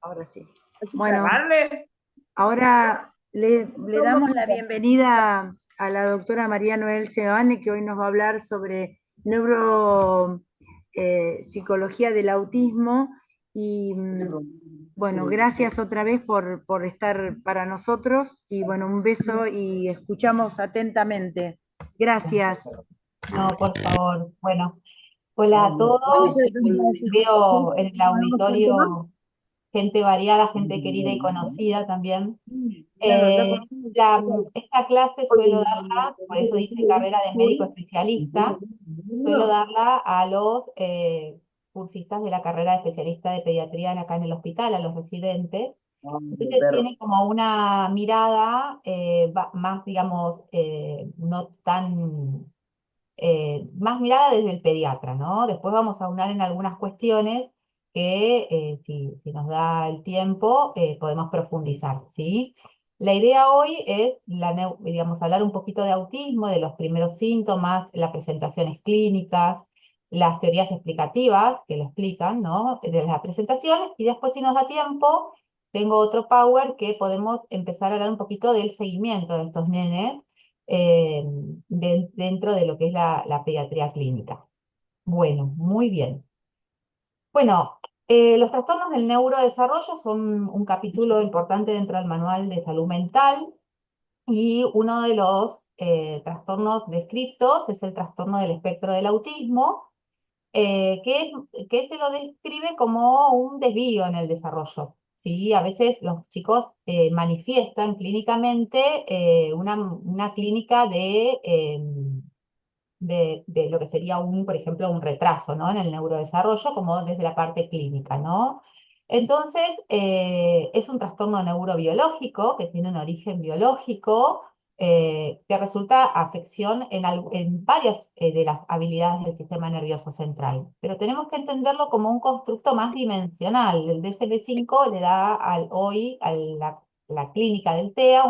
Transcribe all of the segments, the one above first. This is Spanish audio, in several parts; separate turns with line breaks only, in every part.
Ahora sí.
Hay que
Bueno,
cerrarle.
ahora le damos la bienvenida a la doctora María Noel Seoane, que hoy nos va a hablar sobre neuropsicología del autismo. Y bueno, gracias otra vez por estar para nosotros. Y bueno, un beso y escuchamos atentamente. Gracias.
No, por favor. Bueno, hola a todos. Veo en el auditorio gente variada, gente querida y conocida también. Esta clase suelo darla, por eso dice carrera de médico especialista, suelo darla a los cursistas de la carrera de especialista de pediatría acá en el hospital, a los residentes. Entonces tiene como una mirada más, digamos, no tan más mirada desde el pediatra, ¿no? Después vamos a aunar en algunas cuestiones que, si nos da el tiempo, podemos profundizar, ¿sí? La idea hoy es, digamos, hablar un poquito de autismo, de los primeros síntomas, las presentaciones clínicas, las teorías explicativas que lo explican, ¿no? De las presentaciones, y después, si nos da tiempo, tengo otro power que podemos empezar a hablar un poquito del seguimiento de estos nenes eh, dentro de lo que es la pediatría clínica. Bueno, muy bien. Bueno, los trastornos del neurodesarrollo son un capítulo importante dentro del Manual de Salud Mental y uno de los trastornos descritos es el trastorno del espectro del autismo, que se lo describe como un desvío en el desarrollo. ¿Sí? A veces los chicos manifiestan clínicamente una clínica de lo que sería por ejemplo, un retraso, ¿no? En el neurodesarrollo, como desde la parte clínica, ¿no? Entonces, es un trastorno neurobiológico que tiene un origen biológico que resulta afección en varias de las habilidades del sistema nervioso central. Pero tenemos que entenderlo como un constructo más dimensional. El DSM-5 le da hoy a la clínica del TEA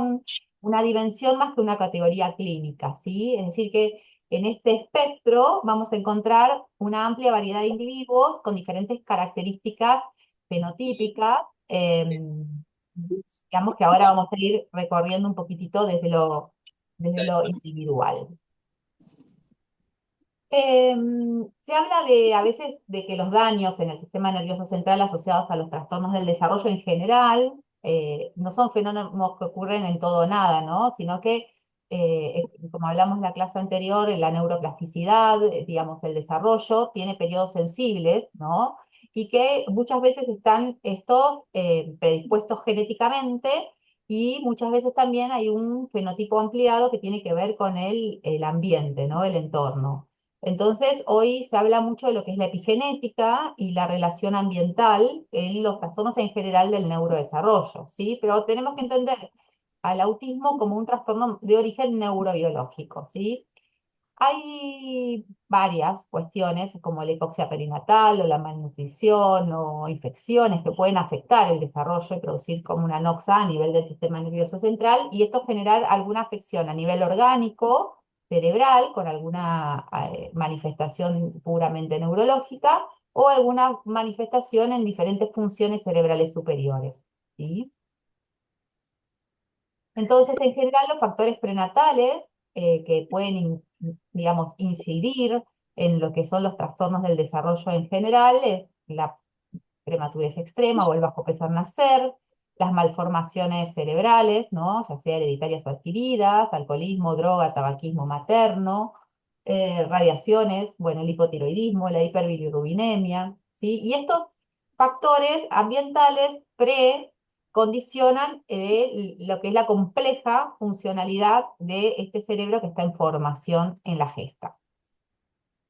una dimensión más que una categoría clínica, ¿sí? Es decir, que en este espectro vamos a encontrar una amplia variedad de individuos con diferentes características fenotípicas. Digamos que ahora vamos a ir recorriendo un poquitito desde lo individual. Se habla a veces de que los daños en el sistema nervioso central asociados a los trastornos del desarrollo en general no son fenómenos que ocurren en todo o nada, ¿no? Sino que, como hablamos en la clase anterior, la neuroplasticidad, digamos, el desarrollo, tiene periodos sensibles, ¿no? Y que muchas veces están estos predispuestos genéticamente y muchas veces también hay un fenotipo ampliado que tiene que ver con el ambiente, ¿no? El entorno. Entonces, hoy se habla mucho de lo que es la epigenética y la relación ambiental en los trastornos en general del neurodesarrollo, ¿sí? Pero tenemos que entender al autismo como un trastorno de origen neurobiológico, ¿sí? Hay varias cuestiones como la hipoxia perinatal o la malnutrición o infecciones que pueden afectar el desarrollo y producir como una noxa a nivel del sistema nervioso central y esto generar alguna afección a nivel orgánico, cerebral, con alguna manifestación puramente neurológica o alguna manifestación en diferentes funciones cerebrales superiores, ¿sí? Entonces, en general, los factores prenatales que pueden, digamos, incidir en lo que son los trastornos del desarrollo en general es la prematurez extrema o el bajo peso al nacer, las malformaciones cerebrales, ¿no? Ya sea hereditarias o adquiridas, alcoholismo, droga, tabaquismo materno, radiaciones, bueno, el hipotiroidismo, la hiperbilirrubinemia, ¿sí? Y estos factores ambientales condicionan lo que es la compleja funcionalidad de este cerebro que está en formación en la gesta.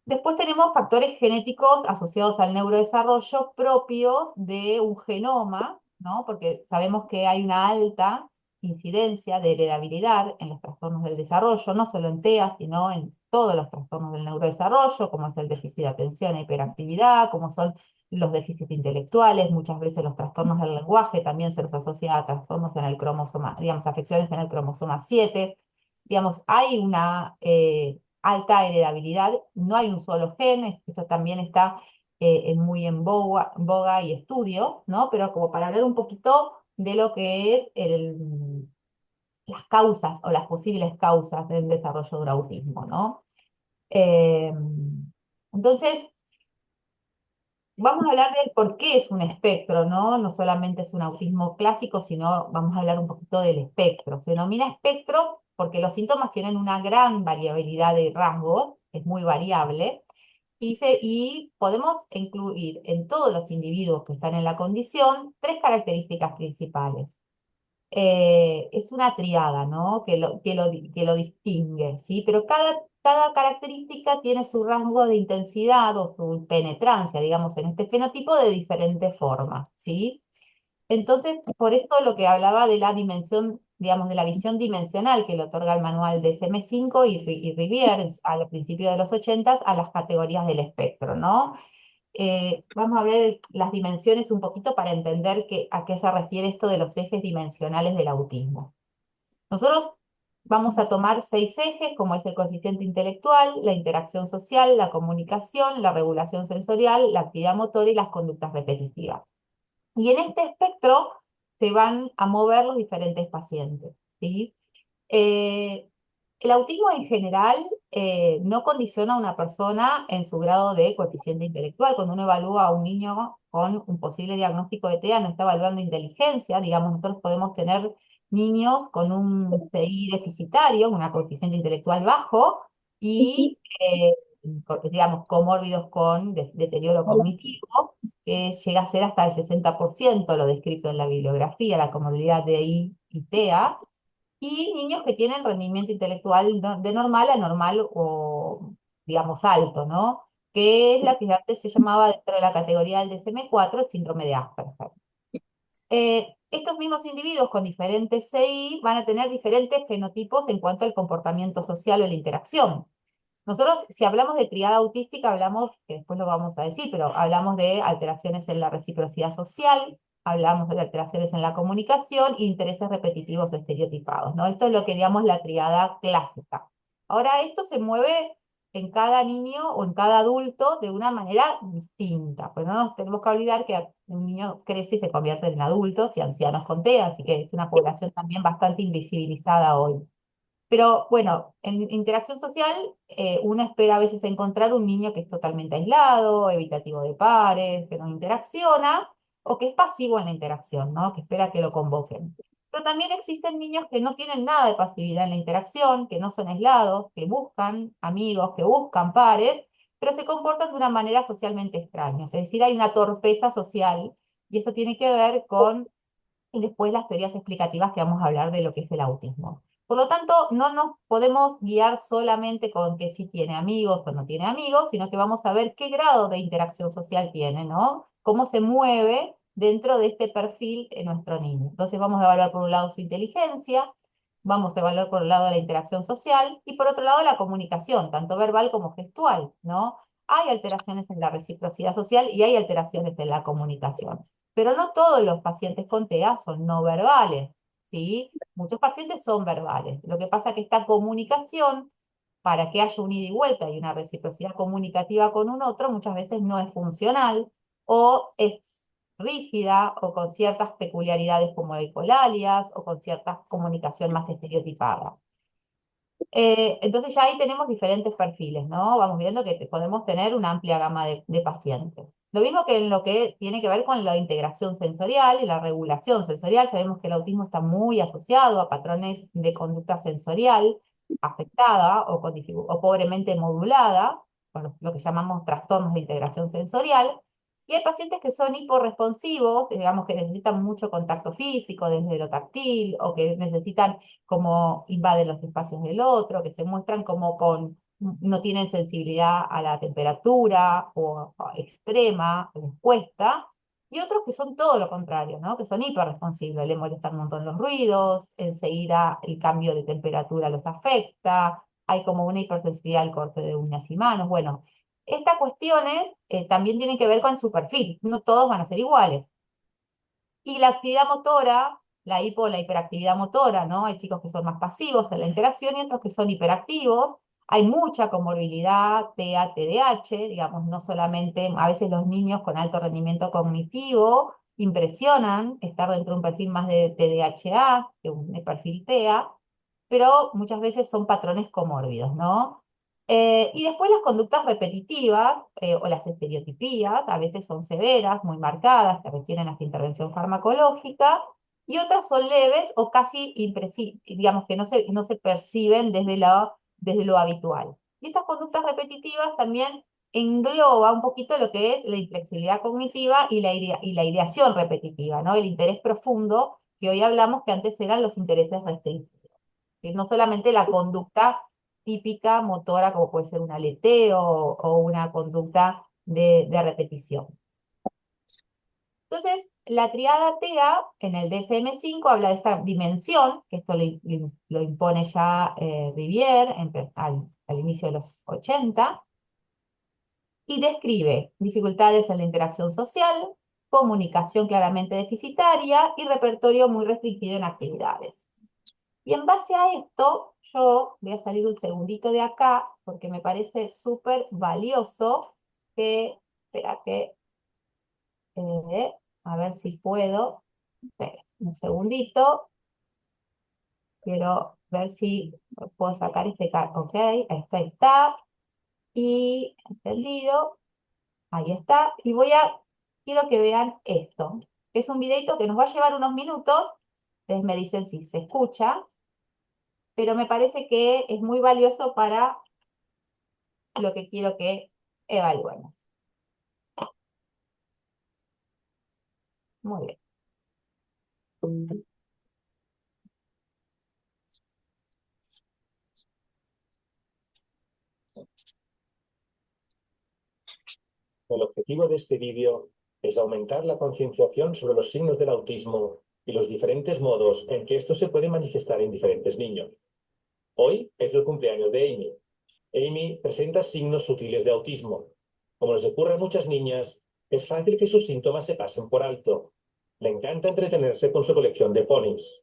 Después tenemos factores genéticos asociados al neurodesarrollo propios de un genoma, ¿no? Porque sabemos que hay una alta incidencia de heredabilidad en los trastornos del desarrollo, no solo en TEA, sino en todos los trastornos del neurodesarrollo, como es el déficit de atención e hiperactividad, como son los déficits intelectuales, muchas veces los trastornos del lenguaje también se los asocia a trastornos en el cromosoma, digamos, afecciones en el cromosoma 7. Digamos, hay una alta heredabilidad, no hay un solo gen, esto también está muy en boga y estudio, ¿no? Pero como para hablar un poquito de lo que es las causas o las posibles causas del desarrollo del autismo, ¿no? Eh, entonces, vamos a hablar del por qué es un espectro, ¿no? No solamente es un autismo clásico, sino vamos a hablar un poquito del espectro. Se denomina espectro porque los síntomas tienen una gran variabilidad de rasgos, es muy variable, y podemos incluir en todos los individuos que están en la condición tres características principales. Es una triada, ¿no? Que lo distingue, ¿sí? Pero cada característica tiene su rango de intensidad o su penetrancia, digamos, en este fenotipo de diferente forma, ¿sí? Entonces, por esto lo que hablaba de la dimensión, digamos, de la visión dimensional que le otorga el manual de SM5 y Rivière al principio de los 80 a las categorías del espectro, ¿no? Vamos a ver las dimensiones un poquito para entender a qué se refiere esto de los ejes dimensionales del autismo. Nosotros vamos a tomar 6 ejes, como es el coeficiente intelectual, la interacción social, la comunicación, la regulación sensorial, la actividad motora y las conductas repetitivas. Y en este espectro se van a mover los diferentes pacientes, ¿sí? Eh, el autismo en general no condiciona a una persona en su grado de coeficiente intelectual. Cuando uno evalúa a un niño con un posible diagnóstico de TEA, no está evaluando inteligencia. Digamos, nosotros podemos tener niños con un CI deficitario, una coeficiente intelectual bajo, y, digamos, comórbidos con deterioro cognitivo, que llega a ser hasta el 60% lo descrito en la bibliografía, la comorbilidad de I y TEA, y niños que tienen rendimiento intelectual de normal a normal o, digamos, alto, ¿no? Que es la que antes se llamaba dentro de la categoría del DSM-4, el síndrome de Asperger. Estos mismos individuos con diferentes CI van a tener diferentes fenotipos en cuanto al comportamiento social o la interacción. Nosotros, si hablamos de triada autística, hablamos, que después lo vamos a decir, pero hablamos de alteraciones en la reciprocidad social, hablamos de alteraciones en la comunicación e intereses repetitivos o estereotipados, ¿no? Esto es lo que digamos la triada clásica. Ahora, esto se mueve en cada niño o en cada adulto de una manera distinta, pero no nos tenemos que olvidar que un niño crece y se convierte en adultos y ancianos con TEA, así que es una población también bastante invisibilizada hoy. Pero bueno, en interacción social, uno espera a veces encontrar un niño que es totalmente aislado, evitativo de pares, que no interacciona, o que es pasivo en la interacción, ¿no? Que espera que lo convoquen. Pero también existen niños que no tienen nada de pasividad en la interacción, que no son aislados, que buscan amigos, que buscan pares, pero se comportan de una manera socialmente extraña. Es decir, hay una torpeza social, y eso tiene que ver con y después las teorías explicativas que vamos a hablar de lo que es el autismo. Por lo tanto, no nos podemos guiar solamente con que si tiene amigos o no tiene amigos, sino que vamos a ver qué grado de interacción social tiene, ¿no? Cómo se mueve dentro de este perfil en nuestro niño. Entonces vamos a evaluar por un lado su inteligencia, vamos a evaluar por un lado la interacción social y por otro lado la comunicación, tanto verbal como gestual, ¿no? Hay alteraciones en la reciprocidad social y hay alteraciones en la comunicación. Pero no todos los pacientes con TEA son no verbales, ¿sí? Muchos pacientes son verbales. Lo que pasa es que esta comunicación, para que haya un ida y vuelta y una reciprocidad comunicativa con un otro, muchas veces no es funcional o es rígida o con ciertas peculiaridades como ecolalias o con cierta comunicación más estereotipada. Entonces ya ahí tenemos diferentes perfiles, ¿no? Vamos viendo que podemos tener una amplia gama de pacientes. Lo mismo que en lo que tiene que ver con la integración sensorial y la regulación sensorial, sabemos que el autismo está muy asociado a patrones de conducta sensorial afectada o pobremente modulada, con lo que llamamos trastornos de integración sensorial, y hay pacientes que son hiporresponsivos, digamos que necesitan mucho contacto físico desde lo táctil o que necesitan como invaden los espacios del otro, que se muestran como no tienen sensibilidad a la temperatura o extrema, expuesta, y otros que son todo lo contrario, ¿no? Que son hiperresponsibles, le molestan un montón los ruidos, enseguida el cambio de temperatura los afecta, hay como una hipersensibilidad al corte de uñas y manos, bueno. Estas cuestiones también tienen que ver con su perfil, no todos van a ser iguales. Y la actividad motora, la hiperactividad motora, ¿no? Hay chicos que son más pasivos en la interacción y otros que son hiperactivos. Hay mucha comorbilidad TEA, TDAH, digamos, no solamente, a veces los niños con alto rendimiento cognitivo impresionan estar dentro de un perfil más de TDAH que un perfil TEA, pero muchas veces son patrones comórbidos, ¿no? Y después las conductas repetitivas o las estereotipías, a veces son severas, muy marcadas, que requieren hasta intervención farmacológica, y otras son leves o casi digamos que no se perciben desde lo habitual. Y estas conductas repetitivas también engloba un poquito lo que es la inflexibilidad cognitiva y y la ideación repetitiva, ¿no? El interés profundo, que hoy hablamos que antes eran los intereses restrictivos. Que no solamente la conducta típica motora, como puede ser un aleteo o una conducta de repetición. Entonces, la triada TEA en el DSM-5 habla de esta dimensión, que esto lo impone ya Rivière al inicio de los 80, y describe dificultades en la interacción social, comunicación claramente deficitaria y repertorio muy restringido en actividades. Y en base a esto, yo voy a salir un segundito de acá, porque me parece súper valioso espera que, a ver si puedo, espera, un segundito, quiero ver si puedo sacar ok, esto está, y entendido, ahí está, y quiero que vean esto, que es un videito que nos va a llevar unos minutos, ustedes me dicen si se escucha, pero me parece que es muy valioso para lo que quiero que evaluemos. Muy bien.
El objetivo de este vídeo es aumentar la concienciación sobre los signos del autismo y los diferentes modos en que esto se puede manifestar en diferentes niños. Hoy es el cumpleaños de Amy. Amy presenta signos sutiles de autismo. Como les ocurre a muchas niñas, es fácil que sus síntomas se pasen por alto. Le encanta entretenerse con su colección de ponis.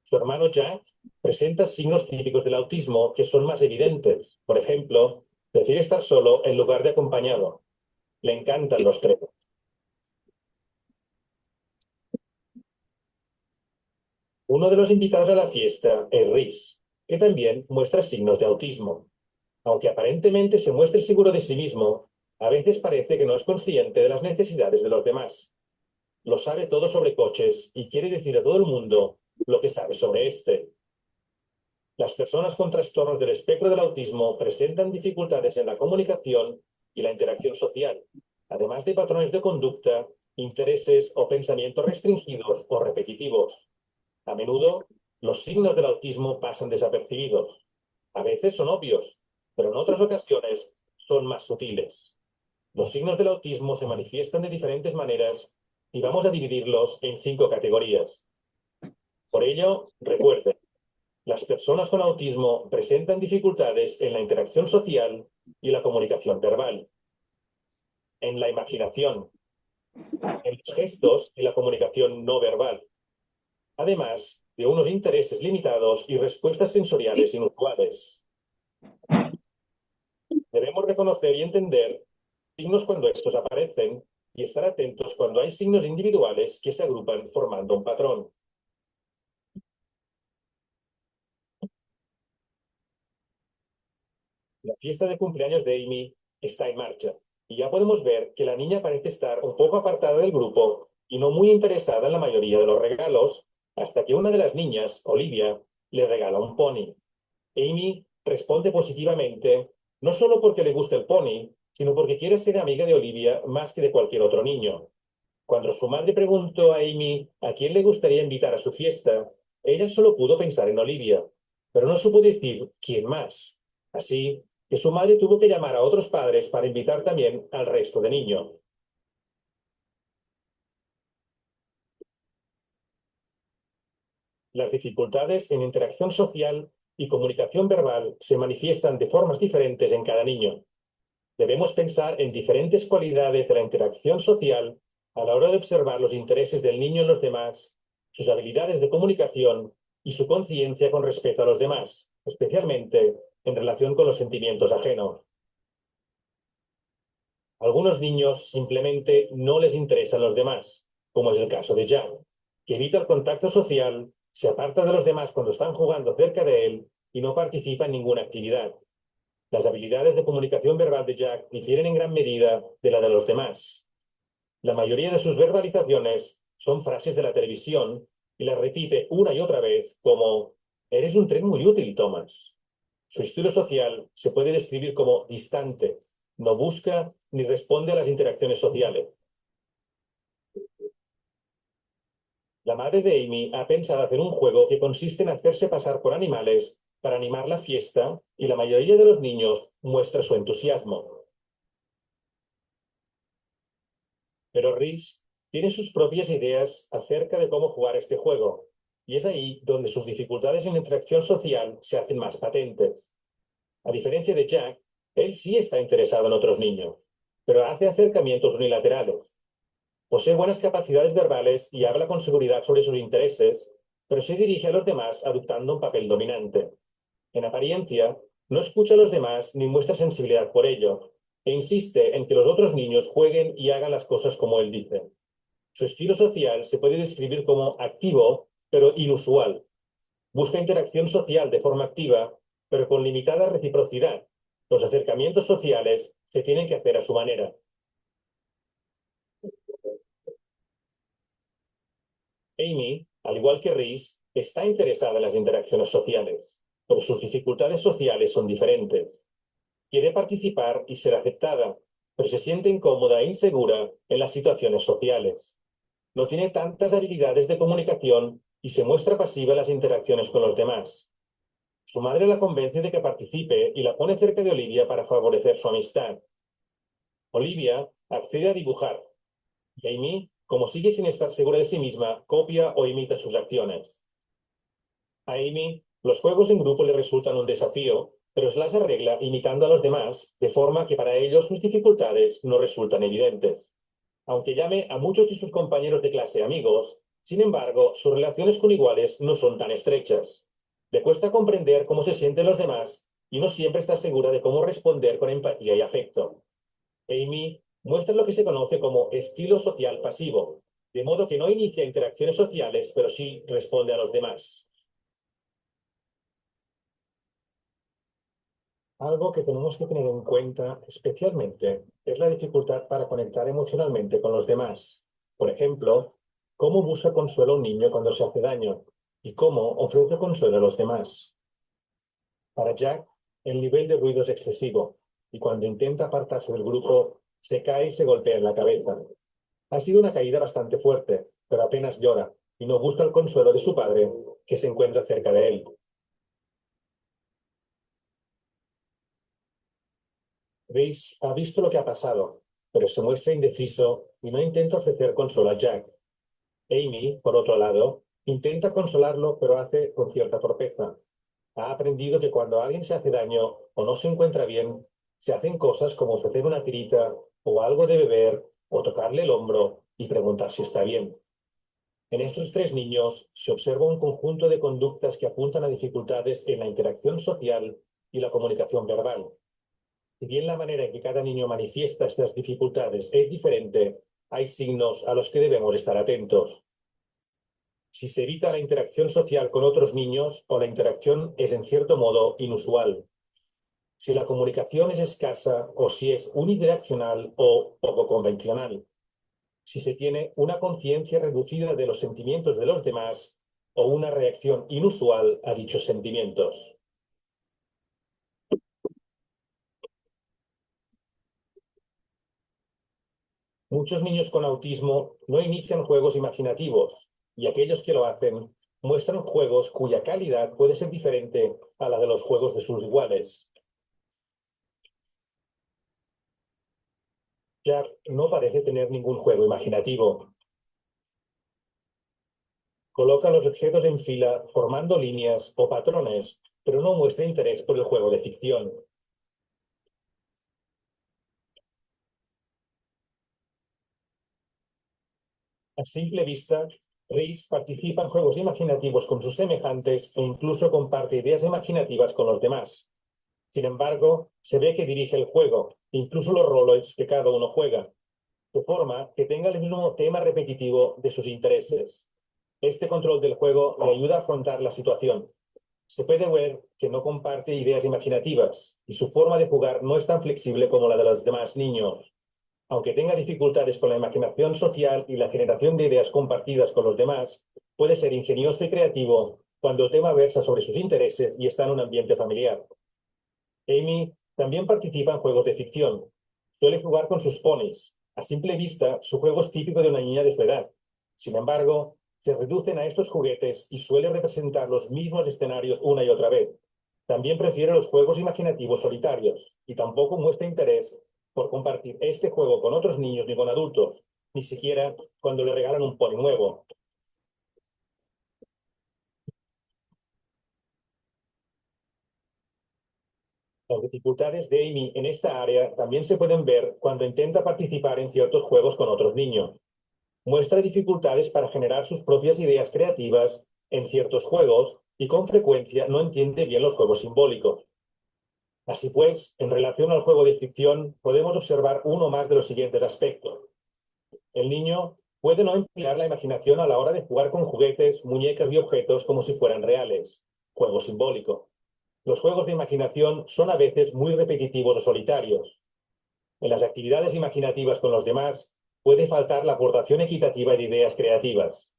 Su hermano Jack presenta signos típicos del autismo que son más evidentes. Por ejemplo, prefiere estar solo en lugar de acompañado. Le encantan los trenes. Uno de los invitados a la fiesta es Rhys, que también muestra signos de autismo. Aunque aparentemente se muestre seguro de sí mismo, a veces parece que no es consciente de las necesidades de los demás. Lo sabe todo sobre coches y quiere decir a todo el mundo lo que sabe sobre este. Las personas con trastornos del espectro del autismo presentan dificultades en la comunicación y la interacción social, además de patrones de conducta, intereses o pensamientos restringidos o repetitivos. A menudo, los signos del autismo pasan desapercibidos. A veces son obvios, pero en otras ocasiones son más sutiles. Los signos del autismo se manifiestan de diferentes maneras y vamos a dividirlos en 5 categorías. Por ello, recuerden, las personas con autismo presentan dificultades en la interacción social y la comunicación verbal, en la imaginación, en los gestos y la comunicación no verbal, además de unos intereses limitados y respuestas sensoriales inusuales. Debemos reconocer y entender signos cuando estos aparecen y estar atentos cuando hay signos individuales que se agrupan formando un patrón. La fiesta de cumpleaños de Amy está en marcha y ya podemos ver que la niña parece estar un poco apartada del grupo y no muy interesada en la mayoría de los regalos, hasta que una de las niñas, Olivia, le regala un pony. Amy responde positivamente, no solo porque le gusta el pony, sino porque quiere ser amiga de Olivia más que de cualquier otro niño. Cuando su madre preguntó a Amy a quién le gustaría invitar a su fiesta, ella solo pudo pensar en Olivia, pero no supo decir quién más. Así que su madre tuvo que llamar a otros padres para invitar también al resto de niños. Las dificultades en interacción social y comunicación verbal se manifiestan de formas diferentes en cada niño. Debemos pensar en diferentes cualidades de la interacción social a la hora de observar los intereses del niño en los demás, sus habilidades de comunicación y su conciencia con respecto a los demás, especialmente en relación con los sentimientos ajenos. Algunos niños simplemente no les interesan los demás, como es el caso de Jack, que evita el contacto social, se aparta de los demás cuando están jugando cerca de él y no participa en ninguna actividad. Las habilidades de comunicación verbal de Jack difieren en gran medida de la de los demás. La mayoría de sus verbalizaciones son frases de la televisión y las repite una y otra vez como «Eres un tren muy útil, Thomas». Su estilo social se puede describir como distante, no busca ni responde a las interacciones sociales. La madre de Amy ha pensado hacer un juego que consiste en hacerse pasar por animales para animar la fiesta y la mayoría de los niños muestra su entusiasmo. Pero Rhys tiene sus propias ideas acerca de cómo jugar este juego, y es ahí donde sus dificultades en interacción social se hacen más patentes. A diferencia de Jack, él sí está interesado en otros niños, pero hace acercamientos unilaterales. Posee buenas capacidades verbales y habla con seguridad sobre sus intereses, pero se dirige a los demás adoptando un papel dominante. En apariencia, no escucha a los demás ni muestra sensibilidad por ello, e insiste en que los otros niños jueguen y hagan las cosas como él dice. Su estilo social se puede describir como activo, pero inusual. Busca interacción social de forma activa, pero con limitada reciprocidad. Los acercamientos sociales se tienen que hacer a su manera. Amy, al igual que Rhys, está interesada en las interacciones sociales, pero sus dificultades sociales son diferentes. Quiere participar y ser aceptada, pero se siente incómoda e insegura en las situaciones sociales. No tiene tantas habilidades de comunicación y se muestra pasiva en las interacciones con los demás. Su madre la convence de que participe y la pone cerca de Olivia para favorecer su amistad. Olivia accede a dibujar y Amy, como sigue sin estar segura de sí misma, copia o imita sus acciones. A Amy, los juegos en grupo le resultan un desafío, pero se las arregla imitando a los demás, de forma que para ellos sus dificultades no resultan evidentes. Aunque llame a muchos de sus compañeros de clase amigos, sin embargo, sus relaciones con iguales no son tan estrechas. Le cuesta comprender cómo se sienten los demás y no siempre está segura de cómo responder con empatía y afecto. Amy muestra lo que se conoce como estilo social pasivo, de modo que no inicia interacciones sociales, pero sí responde a los demás. Algo que tenemos que tener en cuenta especialmente es la dificultad para conectar emocionalmente con los demás. Por ejemplo, cómo busca consuelo a un niño cuando se hace daño y cómo ofrece consuelo a los demás. Para Jack, el nivel de ruido es excesivo y cuando intenta apartarse del grupo, se cae y se golpea en la cabeza. Ha sido una caída bastante fuerte, pero apenas llora y no busca el consuelo de su padre, que se encuentra cerca de él. Reese ha visto lo que ha pasado, pero se muestra indeciso y no intenta ofrecer consuelo a Jack. Amy, por otro lado, intenta consolarlo, pero hace con cierta torpeza. Ha aprendido que cuando alguien se hace daño o no se encuentra bien, se hacen cosas como ofrecer una tirita o algo de beber o tocarle el hombro y preguntar si está bien. En estos tres niños se observa un conjunto de conductas que apuntan a dificultades en la interacción social y la comunicación verbal. Si bien la manera en que cada niño manifiesta estas dificultades es diferente, hay signos a los que debemos estar atentos. Si se evita la interacción social con otros niños o la interacción es en cierto modo inusual. Si la comunicación es escasa o si es unidireccional o poco convencional. Si se tiene una conciencia reducida de los sentimientos de los demás o una reacción inusual a dichos sentimientos. Muchos niños con autismo no inician juegos imaginativos y aquellos que lo hacen muestran juegos cuya calidad puede ser diferente a la de los juegos de sus iguales. Jack no parece tener ningún juego imaginativo. Coloca los objetos en fila formando líneas o patrones, pero no muestra interés por el juego de ficción. A simple vista, Reese participa en juegos imaginativos con sus semejantes e incluso comparte ideas imaginativas con los demás. Sin embargo, se ve que dirige el juego, incluso los roles que cada uno juega, de forma que tenga el mismo tema repetitivo de sus intereses. Este control del juego le ayuda a afrontar la situación. Se puede ver que no comparte ideas imaginativas y su forma de jugar no es tan flexible como la de los demás niños. Aunque tenga dificultades con la imaginación social y la generación de ideas compartidas con los demás, puede ser ingenioso y creativo cuando el tema versa sobre sus intereses y está en un ambiente familiar. Amy también participa en juegos de ficción. Suele jugar con sus ponis. A simple vista, su juego es típico de una niña de su edad. Sin embargo, se reducen a estos juguetes y suele representar los mismos escenarios una y otra vez. También prefiere los juegos imaginativos solitarios y tampoco muestra interés por compartir este juego con otros niños ni con adultos, ni siquiera cuando le regalan un pony nuevo. Las dificultades de Amy en esta área también se pueden ver cuando intenta participar en ciertos juegos con otros niños. Muestra dificultades para generar sus propias ideas creativas en ciertos juegos y con frecuencia no entiende bien los juegos simbólicos. Así pues, en relación al juego de ficción, podemos observar uno más de los siguientes aspectos. El niño puede no emplear la imaginación a la hora de jugar con juguetes, muñecas y objetos como si fueran reales. Juego simbólico. Los juegos de imaginación son a veces muy repetitivos o solitarios. En las actividades imaginativas con los demás puede faltar la aportación equitativa de ideas creativas.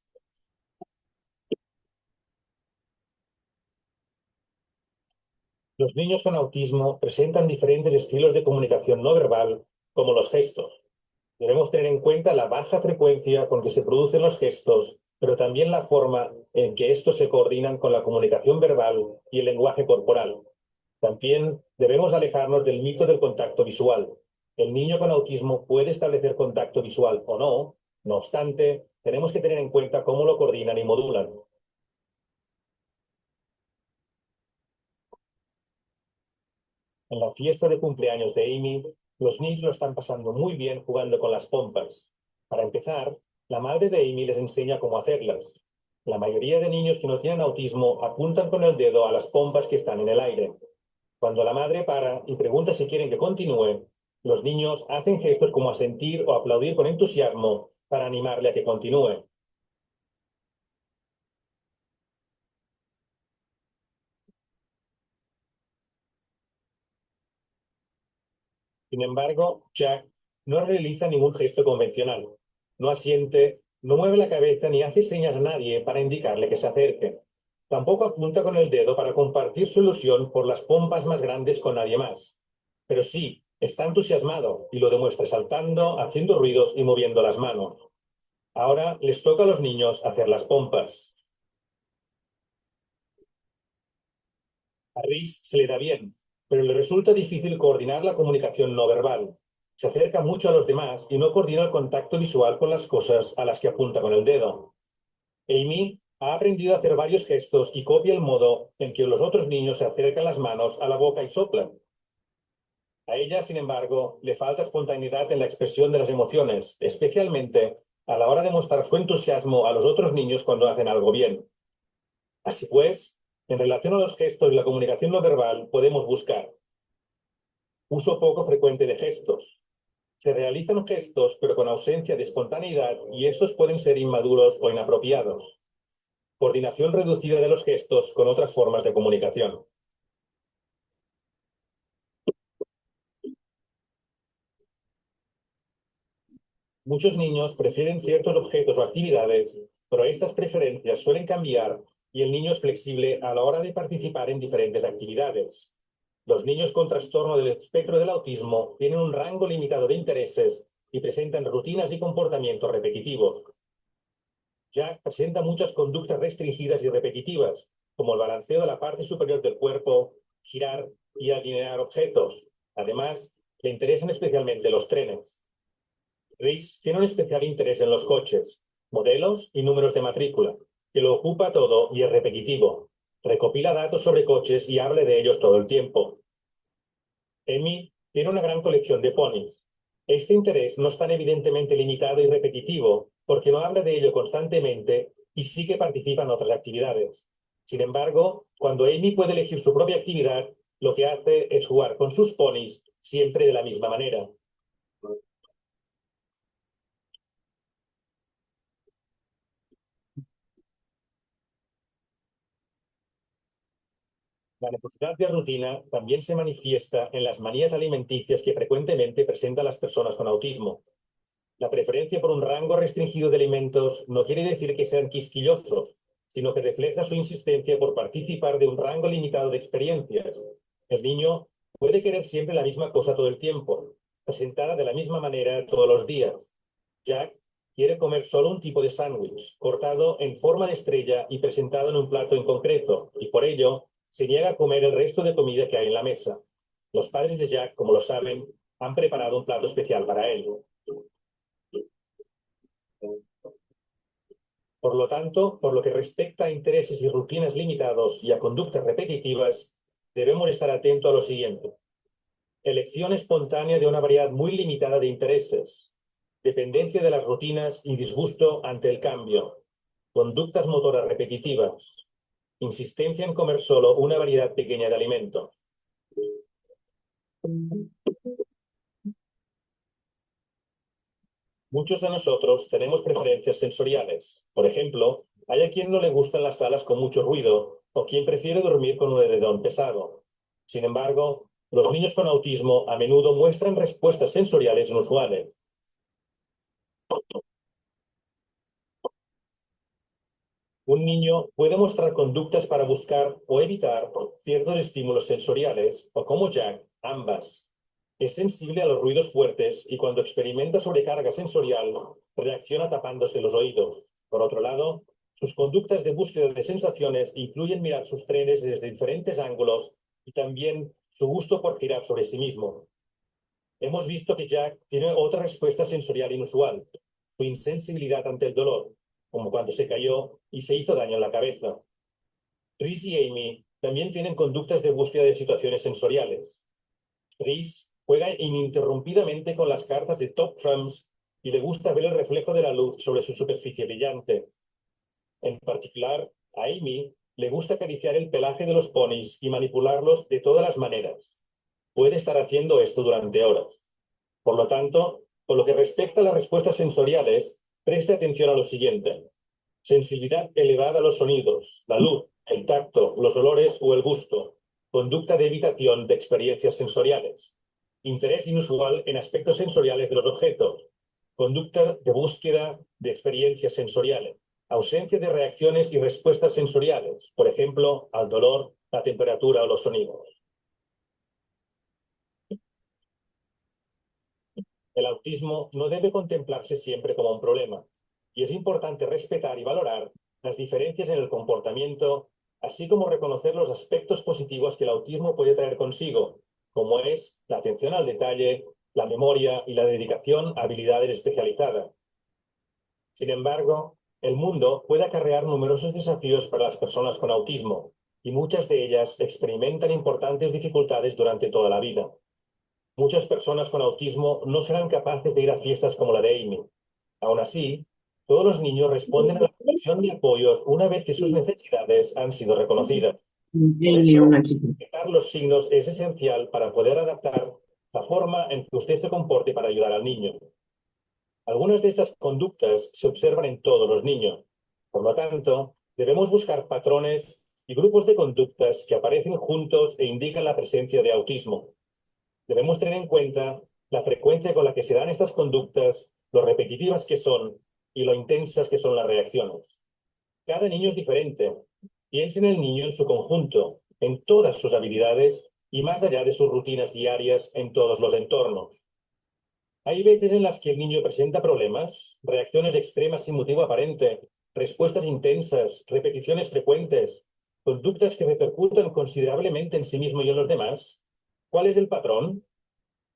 Los niños con autismo presentan diferentes estilos de comunicación no verbal, como los gestos. Debemos tener en cuenta la baja frecuencia con que se producen los gestos, pero también la forma en que estos se coordinan con la comunicación verbal y el lenguaje corporal. También debemos alejarnos del mito del contacto visual. El niño con autismo puede establecer contacto visual o no, no obstante, tenemos que tener en cuenta cómo lo coordinan y modulan. En la fiesta de cumpleaños de Amy, los niños lo están pasando muy bien jugando con las pompas. Para empezar, la madre de Amy les enseña cómo hacerlas. La mayoría de niños que no tienen autismo apuntan con el dedo a las pompas que están en el aire. Cuando la madre para y pregunta si quieren que continúe, los niños hacen gestos como asentir o aplaudir con entusiasmo para animarle a que continúe. Sin embargo, Jack no realiza ningún gesto convencional. No asiente, no mueve la cabeza ni hace señas a nadie para indicarle que se acerque. Tampoco apunta con el dedo para compartir su ilusión por las pompas más grandes con nadie más. Pero sí, está entusiasmado y lo demuestra saltando, haciendo ruidos y moviendo las manos. Ahora les toca a los niños hacer las pompas. A Rhys se le da bien, pero le resulta difícil coordinar la comunicación no verbal. Se acerca mucho a los demás y no coordina el contacto visual con las cosas a las que apunta con el dedo. Amy ha aprendido a hacer varios gestos y copia el modo en que los otros niños se acercan las manos a la boca y soplan. A ella, sin embargo, le falta espontaneidad en la expresión de las emociones, especialmente a la hora de mostrar su entusiasmo a los otros niños cuando hacen algo bien. Así pues, en relación a los gestos y la comunicación no verbal, podemos buscar uso poco frecuente de gestos. Se realizan gestos, pero con ausencia de espontaneidad, y estos pueden ser inmaduros o inapropiados. Coordinación reducida de los gestos con otras formas de comunicación. Muchos niños prefieren ciertos objetos o actividades, pero estas preferencias suelen cambiar y el niño es flexible a la hora de participar en diferentes actividades. Los niños con trastorno del espectro del autismo tienen un rango limitado de intereses y presentan rutinas y comportamientos repetitivos. Jack presenta muchas conductas restringidas y repetitivas, como el balanceo de la parte superior del cuerpo, girar y alinear objetos. Además, le interesan especialmente los trenes. Rhys tiene un especial interés en los coches, modelos y números de matrícula, que lo ocupa todo y es repetitivo. Recopila datos sobre coches y habla de ellos todo el tiempo. Amy tiene una gran colección de ponis. Este interés no es tan evidentemente limitado y repetitivo porque no habla de ello constantemente y sí que participa en otras actividades. Sin embargo, cuando Amy puede elegir su propia actividad, lo que hace es jugar con sus ponis siempre de la misma manera. La necesidad de rutina también se manifiesta en las manías alimenticias que frecuentemente presentan las personas con autismo. La preferencia por un rango restringido de alimentos no quiere decir que sean quisquillosos, sino que refleja su insistencia por participar de un rango limitado de experiencias. El niño puede querer siempre la misma cosa todo el tiempo, presentada de la misma manera todos los días. Jack quiere comer solo un tipo de sándwich, cortado en forma de estrella y presentado en un plato en concreto, y por ello se niega a comer el resto de comida que hay en la mesa. Los padres de Jack, como lo saben, han preparado un plato especial para él. Por lo tanto, por lo que respecta a intereses y rutinas limitados y a conductas repetitivas, debemos estar atentos a lo siguiente. Elección espontánea de una variedad muy limitada de intereses, dependencia de las rutinas y disgusto ante el cambio, conductas motoras repetitivas, insistencia en comer solo una variedad pequeña de alimentos. Muchos de nosotros tenemos preferencias sensoriales. Por ejemplo, hay a quien no le gustan las salas con mucho ruido o quien prefiere dormir con un edredón pesado. Sin embargo, los niños con autismo a menudo muestran respuestas sensoriales inusuales. Un niño puede mostrar conductas para buscar o evitar ciertos estímulos sensoriales, o como Jack, ambas. Es sensible a los ruidos fuertes y cuando experimenta sobrecarga sensorial, reacciona tapándose los oídos. Por otro lado, sus conductas de búsqueda de sensaciones incluyen mirar sus trenes desde diferentes ángulos y también su gusto por girar sobre sí mismo. Hemos visto que Jack tiene otra respuesta sensorial inusual, su insensibilidad ante el dolor, como cuando se cayó y se hizo daño en la cabeza. Rhys y Amy también tienen conductas de búsqueda de situaciones sensoriales. Rhys juega ininterrumpidamente con las cartas de top trumps y le gusta ver el reflejo de la luz sobre su superficie brillante. En particular, a Amy le gusta acariciar el pelaje de los ponis y manipularlos de todas las maneras. Puede estar haciendo esto durante horas. Por lo tanto, por lo que respecta a las respuestas sensoriales, preste atención a lo siguiente. Sensibilidad elevada a los sonidos, la luz, el tacto, los olores o el gusto. Conducta de evitación de experiencias sensoriales. Interés inusual en aspectos sensoriales de los objetos. Conducta de búsqueda de experiencias sensoriales. Ausencia de reacciones y respuestas sensoriales, por ejemplo, al dolor, la temperatura o los sonidos. El autismo no debe contemplarse siempre como un problema, y es importante respetar y valorar las diferencias en el comportamiento, así como reconocer los aspectos positivos que el autismo puede traer consigo, como es la atención al detalle, la memoria y la dedicación a habilidades especializadas. Sin embargo, el mundo puede acarrear numerosos desafíos para las personas con autismo, y muchas de ellas experimentan importantes dificultades durante toda la vida. Muchas personas con autismo no serán capaces de ir a fiestas como la de Amy. Aún así, todos los niños responden a la provisión de apoyos una vez que sus necesidades han sido reconocidas. Por eso, detectar los signos es esencial para poder adaptar la forma en que usted se comporte para ayudar al niño. Algunas de estas conductas se observan en todos los niños. Por lo tanto, debemos buscar patrones y grupos de conductas que aparecen juntos e indican la presencia de autismo. Debemos tener en cuenta la frecuencia con la que se dan estas conductas, lo repetitivas que son y lo intensas que son las reacciones. Cada niño es diferente. Piense en el niño en su conjunto, en todas sus habilidades y más allá de sus rutinas diarias en todos los entornos. Hay veces en las que el niño presenta problemas, reacciones extremas sin motivo aparente, respuestas intensas, repeticiones frecuentes, conductas que repercutan considerablemente en sí mismo y en los demás. ¿Cuál es el patrón?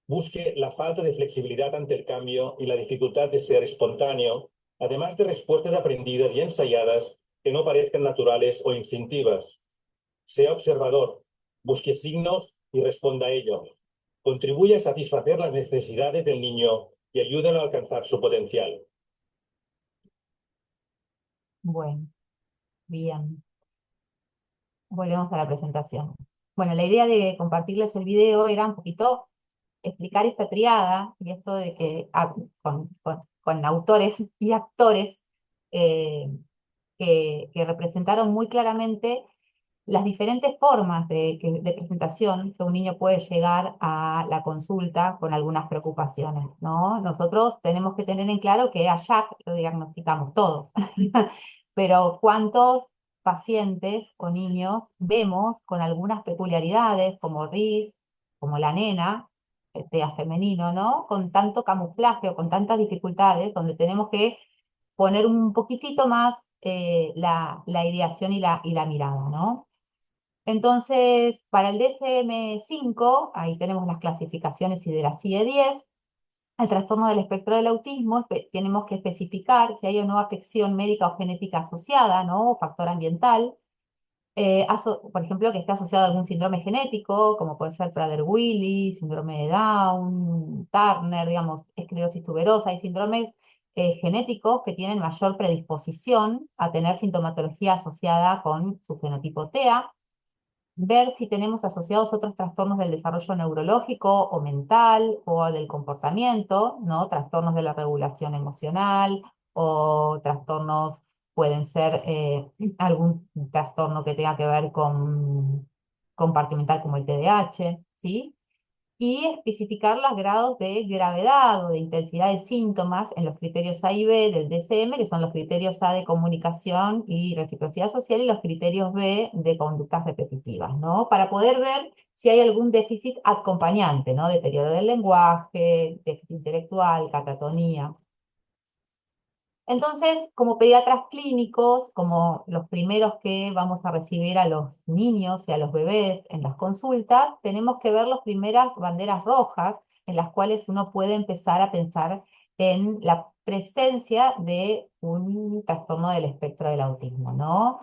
Busque la falta de flexibilidad ante el cambio y la dificultad de ser espontáneo, además de respuestas aprendidas y ensayadas que no parezcan naturales o instintivas. Sea observador, busque signos y responda a ellos. Contribuye a satisfacer las necesidades del niño y ayúdalo a alcanzar su potencial.
Bueno, bien. Volvemos a la presentación. bueno, la idea de compartirles el video era un poquito explicar esta triada y esto de que con autores y actores eh, que representaron muy claramente las diferentes formas de presentación que un niño puede llegar a la consulta con algunas preocupaciones, ¿no? Nosotros tenemos que tener en claro que a Jack lo diagnosticamos todos, pero ¿cuántos pacientes o niños vemos con algunas peculiaridades, como Riz, como la nena, TEA femenino, ¿no? Con tanto camuflaje o con tantas dificultades, donde tenemos que poner un poquitito más la ideación y la mirada, ¿no? Entonces, para el DSM-5, ahí tenemos las clasificaciones y de la CIE-10, el trastorno del espectro del autismo, tenemos que especificar si hay o no afección médica o genética asociada, ¿no? O factor ambiental. Por ejemplo, que esté asociado a algún síndrome genético, como puede ser Prader-Willi, síndrome de Down, Turner, digamos, esclerosis tuberosa. Hay síndromes genéticos que tienen mayor predisposición a tener sintomatología asociada con su fenotipo TEA. Ver si tenemos asociados otros trastornos del desarrollo neurológico o mental o del comportamiento, ¿no? Trastornos de la regulación emocional o trastornos, pueden ser algún trastorno que tenga que ver con compartimental como el TDAH, ¿sí? Y especificar los grados de gravedad o de intensidad de síntomas en los criterios A y B del DSM, que son los criterios A de comunicación y reciprocidad social y los criterios B de conductas repetitivas, ¿no? Para poder ver si hay algún déficit acompañante, ¿no? Deterioro del lenguaje, déficit intelectual, catatonía. Entonces, como pediatras clínicos, como los primeros que vamos a recibir a los niños y a los bebés en las consultas, tenemos que ver las primeras banderas rojas en las cuales uno puede empezar a pensar en la presencia de un trastorno del espectro del autismo, ¿no?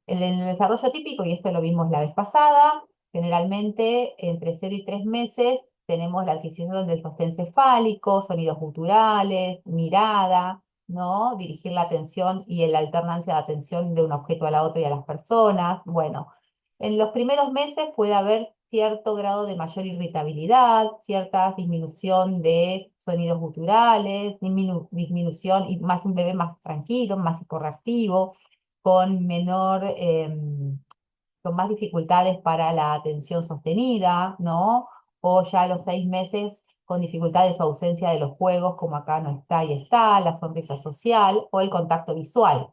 En el desarrollo típico, y esto lo vimos la vez pasada, generalmente entre 0 y 3 meses tenemos la adquisición del sostén cefálico, sonidos guturales, mirada, ¿no? Dirigir la atención y en la alternancia de atención de un objeto a la otra y a las personas. Bueno, en los primeros meses puede haber cierto grado de mayor irritabilidad, cierta disminución de sonidos guturales, disminución y más un bebé más tranquilo, más psicorreactivo, con menor, con más dificultades para la atención sostenida, ¿no? O ya a los 6 meses con dificultades o ausencia de los juegos, como acá no está y está, la sonrisa social o el contacto visual.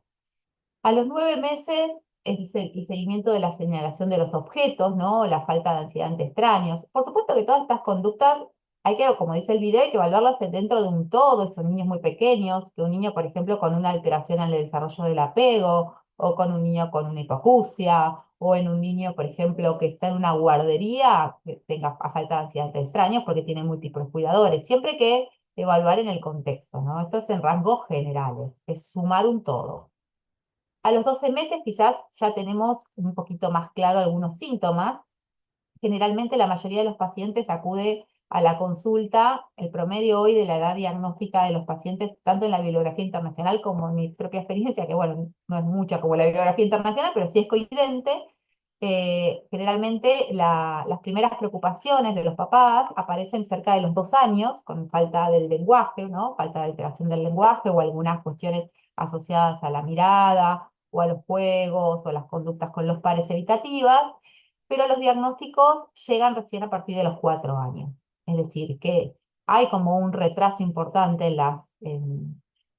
A los 9 meses, el seguimiento de la señalación de los objetos, ¿no? La falta de ansiedad ante extraños. Por supuesto que todas estas conductas hay que, como dice el video, hay que evaluarlas dentro de un todo. Esos niños muy pequeños, que un niño, por ejemplo, con una alteración en el desarrollo del apego, o con un niño con una hipoacusia, o en un niño, por ejemplo, que está en una guardería, que tenga falta de ansiedad ante extraños porque tiene múltiples cuidadores. Siempre hay que evaluar en el contexto, ¿no? Esto es en rasgos generales, es sumar un todo. A los 12 meses quizás ya tenemos un poquito más claro algunos síntomas. Generalmente la mayoría de los pacientes acude a la consulta. El promedio hoy de la edad diagnóstica de los pacientes, tanto en la bibliografía internacional como en mi propia experiencia, que bueno, no es mucha como la bibliografía internacional, pero sí es coincidente. Generalmente las primeras preocupaciones de los papás aparecen cerca de los 2 años, con falta del lenguaje, ¿no? Falta de alteración del lenguaje o algunas cuestiones asociadas a la mirada o a los juegos o a las conductas con los pares evitativas, pero los diagnósticos llegan recién a partir de los 4 años. Es decir, que hay como un retraso importante en las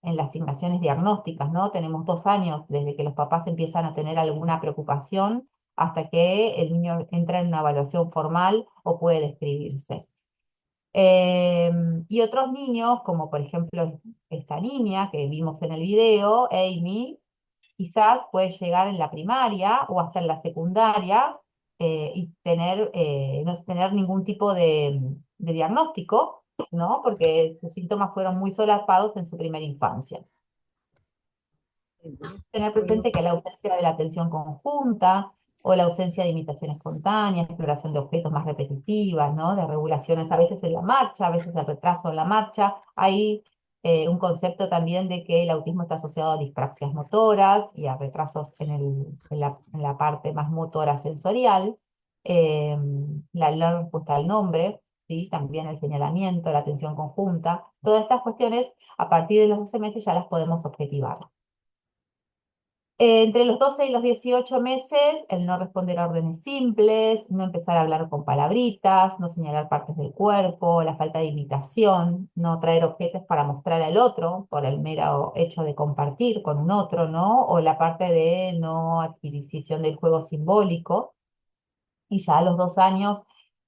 asignaciones diagnósticas, ¿no? Tenemos 2 años desde que los papás empiezan a tener alguna preocupación hasta que el niño entra en una evaluación formal o puede describirse. Y otros niños, como por ejemplo esta niña que vimos en el video, Amy, quizás puede llegar en la primaria o hasta en la secundaria y no tener ningún tipo de diagnóstico, ¿no? Porque sus síntomas fueron muy solapados en su primera infancia. Tener presente que la ausencia de la atención conjunta o la ausencia de imitación espontánea, exploración de objetos más repetitivas, ¿no? De regulaciones a veces en la marcha, a veces el retraso en la marcha. Hay un concepto también de que el autismo está asociado a dispraxias motoras y a retrasos en la parte más motora sensorial. la respuesta al nombre, ¿sí? También el señalamiento, la atención conjunta. Todas estas cuestiones, a partir de los 12 meses ya las podemos objetivar. Entre los 12 y los 18 meses, el no responder a órdenes simples, no empezar a hablar con palabritas, no señalar partes del cuerpo, la falta de imitación, no traer objetos para mostrar al otro por el mero hecho de compartir con un otro, ¿no? O la parte de no adquisición del juego simbólico. Y ya a los 2 años,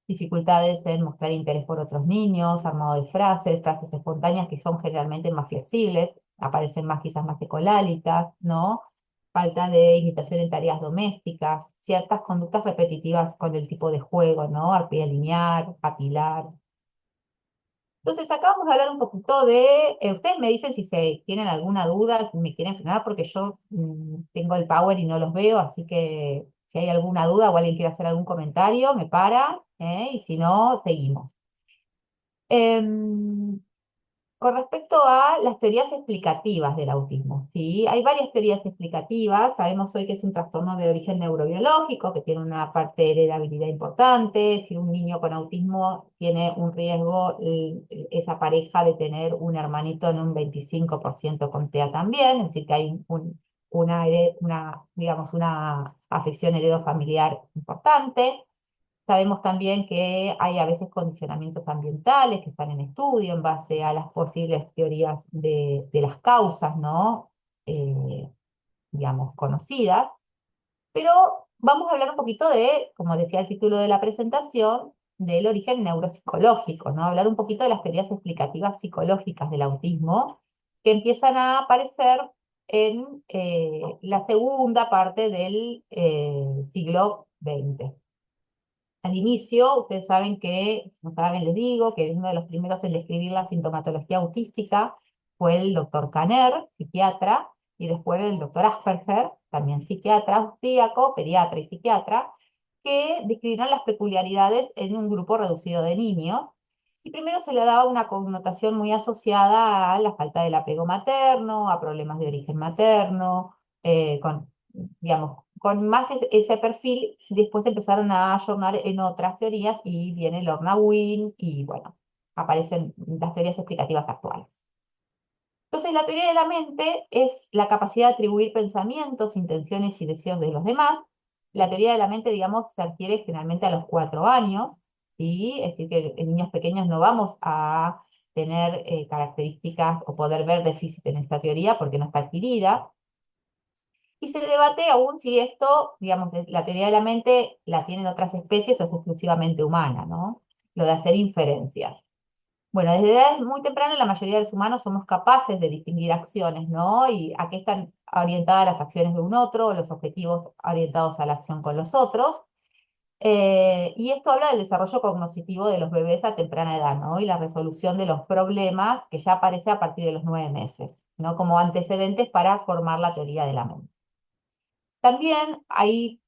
dificultades en mostrar interés por otros niños, armado de frases, frases espontáneas que son generalmente más flexibles, aparecen más quizás más ecolálicas, ¿no? Falta de imitación en tareas domésticas, ciertas conductas repetitivas con el tipo de juego, ¿no? Alinear, apilar. Entonces, acá vamos a hablar un poquito de, ustedes me dicen si se tienen alguna duda, me quieren frenar, porque yo tengo el power y no los veo, así que si hay alguna duda o alguien quiere hacer algún comentario, me para, y si no, seguimos. Em, con respecto a las teorías explicativas del autismo, ¿sí? Hay varias teorías explicativas. Sabemos hoy que es un trastorno de origen neurobiológico, que tiene una parte de heredabilidad importante. Si un niño con autismo tiene un riesgo, esa pareja de tener un hermanito en un 25% con TEA también, es decir, que hay digamos, una afección heredofamiliar importante. Sabemos también que hay a veces condicionamientos ambientales que están en estudio en base a las posibles teorías de las causas, ¿no? Digamos, conocidas. Pero vamos a hablar un poquito de, como decía el título de la presentación, del origen neuropsicológico, ¿no? Hablar un poquito de las teorías explicativas psicológicas del autismo que empiezan a aparecer en la segunda parte del siglo XX. Al inicio, ustedes saben que, si no saben, les digo, que uno de los primeros en describir la sintomatología autística fue el doctor Kanner, psiquiatra, y después el doctor Asperger, también psiquiatra austríaco, pediatra y psiquiatra, que describieron las peculiaridades en un grupo reducido de niños. Y primero se le daba una connotación muy asociada a la falta del apego materno, a problemas de origen materno, con digamos, con más ese perfil, después empezaron a ayornar en otras teorías y viene Lorna Wynne y bueno, aparecen las teorías explicativas actuales. Entonces, la teoría de la mente es la capacidad de atribuir pensamientos, intenciones y deseos de los demás. La teoría de la mente, digamos, se adquiere generalmente a los 4 años, ¿sí? Es decir, que en niños pequeños no vamos a tener características o poder ver déficit en esta teoría porque no está adquirida. Y se debate aún si esto, digamos, la teoría de la mente la tienen otras especies o es exclusivamente humana, ¿no? Lo de hacer inferencias. Bueno, desde edades muy tempranas la mayoría de los humanos somos capaces de distinguir acciones, ¿no? Y a qué están orientadas las acciones de un otro, los objetivos orientados a la acción con los otros. Y esto habla del desarrollo cognitivo de los bebés a temprana edad, ¿no? Y la resolución de los problemas que ya aparece a partir de los 9 meses, ¿no? Como antecedentes para formar la teoría de la mente. También hay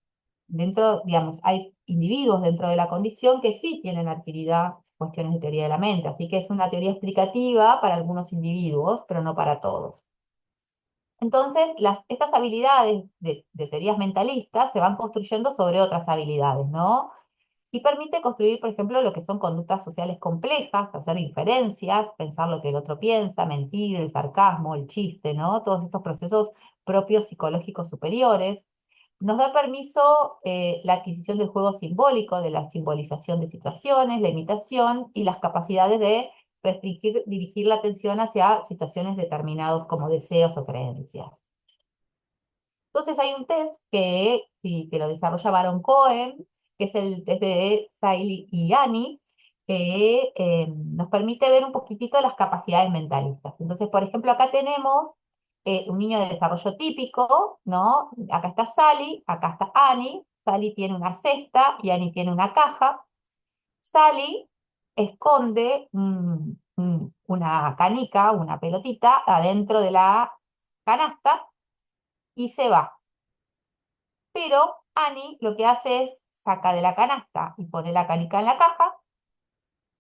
digamos, hay individuos dentro de la condición que sí tienen adquirida cuestiones de teoría de la mente, así que es una teoría explicativa para algunos individuos, pero no para todos. Entonces, estas habilidades de teorías mentalistas se van construyendo sobre otras habilidades, ¿no? Y permite construir, por ejemplo, lo que son conductas sociales complejas, hacer inferencias, pensar lo que el otro piensa, mentir, el sarcasmo, el chiste, ¿no? Todos estos procesos propios psicológicos superiores. Nos da permiso la adquisición del juego simbólico, de la simbolización de situaciones, la imitación y las capacidades de restringir, dirigir la atención hacia situaciones determinadas como deseos o creencias. Entonces hay un test que, sí, que lo desarrolla Baron Cohen, que es el test de Sailey y Annie, que nos permite ver un poquitito las capacidades mentalistas. Entonces, por ejemplo, acá tenemos un niño de desarrollo típico, ¿no? Acá está Sally, acá está Annie. Sally tiene una cesta y Annie tiene una caja. Sally esconde una canica, una pelotita, adentro de la canasta y se va. Pero Annie lo que hace es saca de la canasta y pone la canica en la caja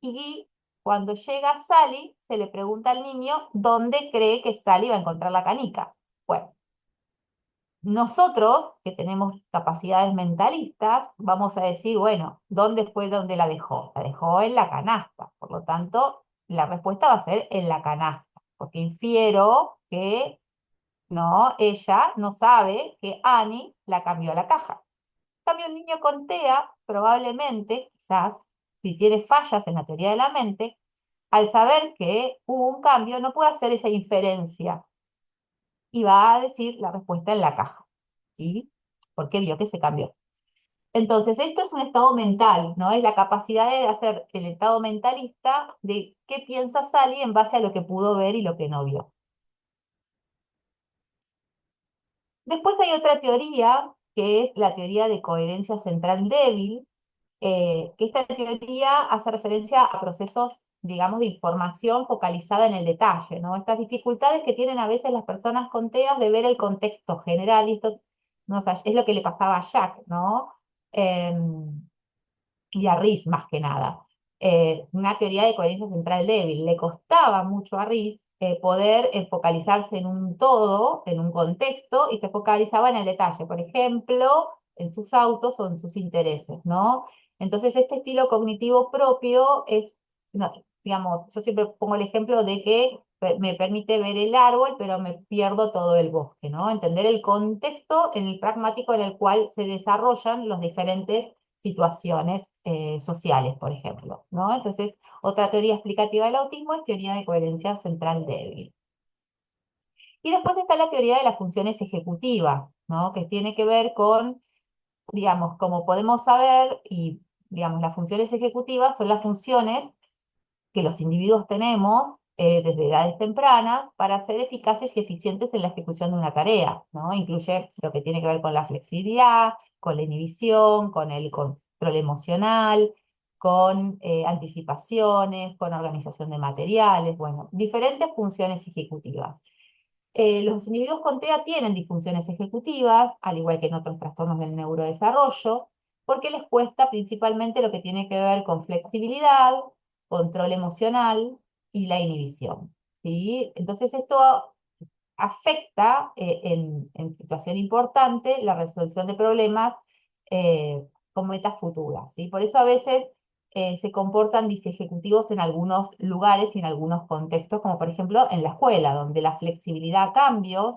y cuando llega Sally se le pregunta al niño dónde cree que Sally va a encontrar la canica. Bueno, nosotros, que tenemos capacidades mentalistas, vamos a decir, bueno, ¿dónde fue donde la dejó? La dejó en la canasta. Por lo tanto, la respuesta va a ser en la canasta, porque infiero que no, ella no sabe que Annie la cambió a la caja. En cambio, el niño con TEA, probablemente, quizás, si tiene fallas en la teoría de la mente, al saber que hubo un cambio, no puede hacer esa inferencia y va a decir la respuesta en la caja, ¿sí? Porque vio que se cambió. Entonces, esto es un estado mental, ¿no? Es la capacidad de hacer el estado mentalista de qué piensa Sally en base a lo que pudo ver y lo que no vio. Después hay otra teoría, que es la teoría de coherencia central débil, que esta teoría hace referencia a procesos, digamos, de información focalizada en el detalle, ¿no? Estas dificultades que tienen a veces las personas con TEAs de ver el contexto general, y esto no, sé, es lo que le pasaba a Jack, ¿no? Y a Riz más que nada. Una teoría de coherencia central débil. Le costaba mucho a Riz poder focalizarse en un todo, en un contexto, y se focalizaba en el detalle, por ejemplo, en sus autos o en sus intereses, ¿no? Entonces, este estilo cognitivo propio es, no, digamos, yo siempre pongo el ejemplo de que me permite ver el árbol, pero me pierdo todo el bosque, ¿no? Entender el contexto en el pragmático en el cual se desarrollan los diferentes situaciones sociales, por ejemplo, ¿no? Entonces, otra teoría explicativa del autismo es teoría de coherencia central débil. Y después está la teoría de las funciones ejecutivas, ¿no? Que tiene que ver con, digamos, como podemos saber, y digamos, las funciones ejecutivas son las funciones que los individuos tenemos desde edades tempranas para ser eficaces y eficientes en la ejecución de una tarea, ¿no? Incluye lo que tiene que ver con la flexibilidad, con la inhibición, con el control emocional, con anticipaciones, con organización de materiales, bueno, diferentes funciones ejecutivas. Los individuos con TEA tienen disfunciones ejecutivas, al igual que en otros trastornos del neurodesarrollo, porque les cuesta principalmente lo que tiene que ver con flexibilidad, control emocional y la inhibición, ¿sí? Entonces esto afecta en situación importante la resolución de problemas con metas futuras, ¿sí? Por eso a veces se comportan disejecutivos en algunos lugares y en algunos contextos, como por ejemplo en la escuela, donde la flexibilidad a cambios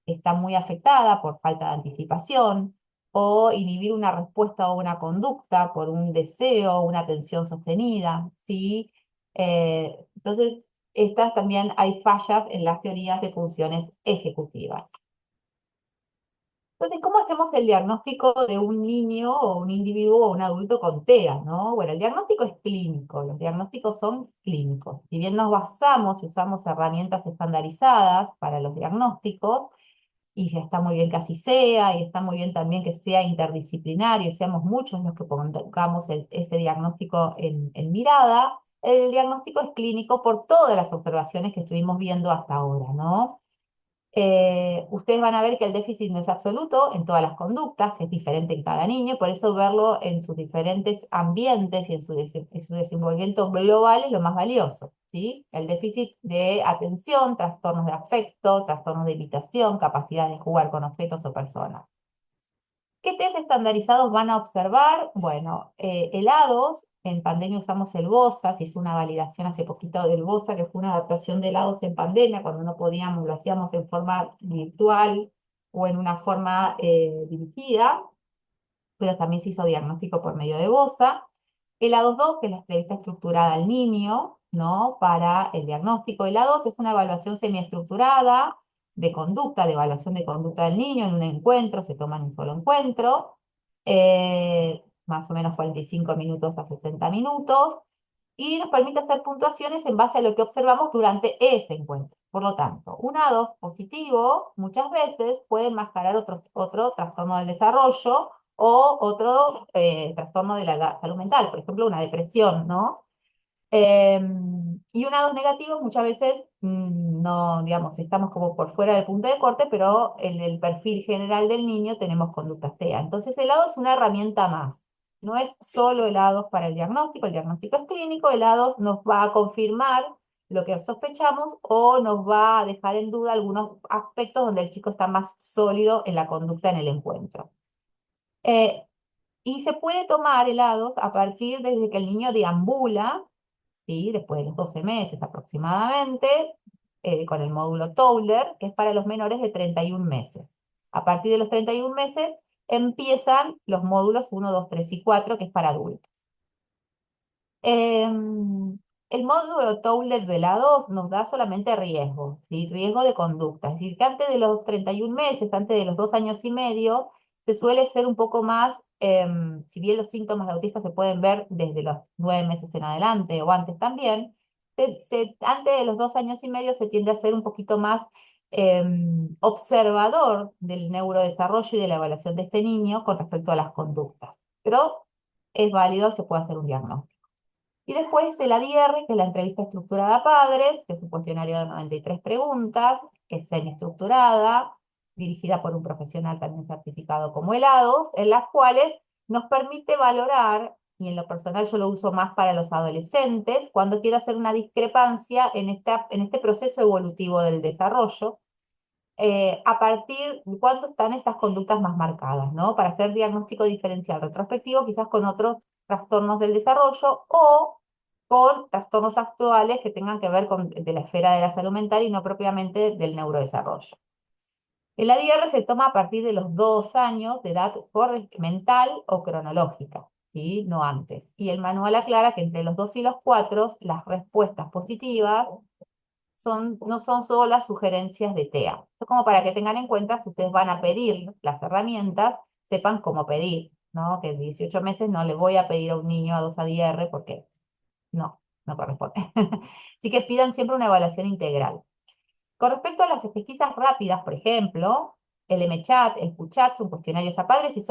está muy afectada por falta de anticipación, o inhibir una respuesta o una conducta por un deseo, una atención sostenida, ¿sí? Entonces, estas también hay fallas en las teorías de funciones ejecutivas. Entonces, ¿cómo hacemos el diagnóstico de un niño o un individuo o un adulto con TEA, ¿no? Bueno, el diagnóstico es clínico, los diagnósticos son clínicos. Si bien nos basamos y usamos herramientas estandarizadas para los diagnósticos, y ya está muy bien que así sea, y está muy bien también que sea interdisciplinario, y seamos muchos los que pongamos ese diagnóstico en mirada, el diagnóstico es clínico por todas las observaciones que estuvimos viendo hasta ahora, ¿no? Ustedes van a ver que el déficit no es absoluto en todas las conductas, que es diferente en cada niño, por eso verlo en sus diferentes ambientes y en su desenvolvimiento global es lo más valioso, ¿sí? El déficit de atención, trastornos de afecto, trastornos de imitación, capacidad de jugar con objetos o personas. ¿Qué test estandarizados van a observar? Bueno, helados, en pandemia usamos el BOSA, se hizo una validación hace poquito del BOSA, que fue una adaptación de helados en pandemia, cuando no podíamos, lo hacíamos en forma virtual o en una forma dirigida, pero también se hizo diagnóstico por medio de BOSA. El A2-2, que es la entrevista estructurada al niño, ¿no? Para el diagnóstico. El A2 es una evaluación semiestructurada de conducta, de evaluación de conducta del niño en un encuentro, se toma en un solo encuentro, más o menos 45 minutos a 60 minutos, y nos permite hacer puntuaciones en base a lo que observamos durante ese encuentro. Por lo tanto, un A2 positivo muchas veces puede enmascarar otro trastorno del desarrollo o otro trastorno de la salud mental, por ejemplo, una depresión, ¿no? Y un A2 negativo muchas veces no, digamos, estamos como por fuera del punto de corte, pero en el perfil general del niño tenemos conductas TEA. Entonces el A2 es una herramienta más. No es solo el A2 para el diagnóstico es clínico, el A2 nos va a confirmar lo que sospechamos o nos va a dejar en duda algunos aspectos donde el chico está más sólido en la conducta en el encuentro. Y se puede tomar helados a partir desde que el niño deambula, ¿sí? Después de los 12 meses aproximadamente, con el módulo Towler, que es para los menores de 31 meses. A partir de los 31 meses empiezan los módulos 1, 2, 3 y 4, que es para adultos. El módulo Towler de la 2 nos da solamente riesgo, ¿sí? Riesgo de conducta. Es decir, que antes de los 31 meses, antes de los 2 años y medio, se suele ser un poco más, si bien los síntomas de autista se pueden ver desde los 9 meses en adelante o antes también, antes de los 2 años y medio se tiende a ser un poquito más observador del neurodesarrollo y de la evaluación de este niño con respecto a las conductas. Pero es válido, se puede hacer un diagnóstico. Y después el ADR, que es la entrevista estructurada a padres, que es un cuestionario de 93 preguntas, que es semiestructurada, dirigida por un profesional también certificado como helados, en las cuales nos permite valorar, y en lo personal yo lo uso más para los adolescentes, cuando quiero hacer una discrepancia en este proceso evolutivo del desarrollo, a partir de cuándo están estas conductas más marcadas, ¿no? Para hacer diagnóstico diferencial retrospectivo, quizás con otros trastornos del desarrollo o con trastornos actuales que tengan que ver con de la esfera de la salud mental y no propiamente del neurodesarrollo. El ADR se toma a partir de los 2 años de edad mental o cronológica, ¿sí? No antes. Y el manual aclara que entre los 2 y los 4 las respuestas positivas no son solo las sugerencias de TEA. Esto como para que tengan en cuenta, si ustedes van a pedir las herramientas, sepan cómo pedir, ¿no? Que en 18 meses no le voy a pedir a un niño a 2 ADR porque no corresponde. Así que pidan siempre una evaluación integral. Con respecto a las pesquisas rápidas, por ejemplo, el MChat, el QChat son cuestionarios a padres y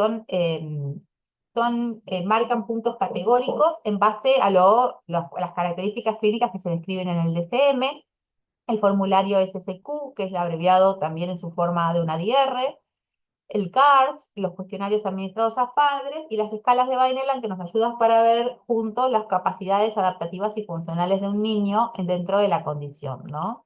marcan puntos categóricos en base a las características clínicas que se describen en el DCM. El formulario SSQ, que es el abreviado también en su forma de una ADR, el CARS, los cuestionarios administrados a padres y las escalas de Vineland que nos ayudan para ver juntos las capacidades adaptativas y funcionales de un niño dentro de la condición, ¿no?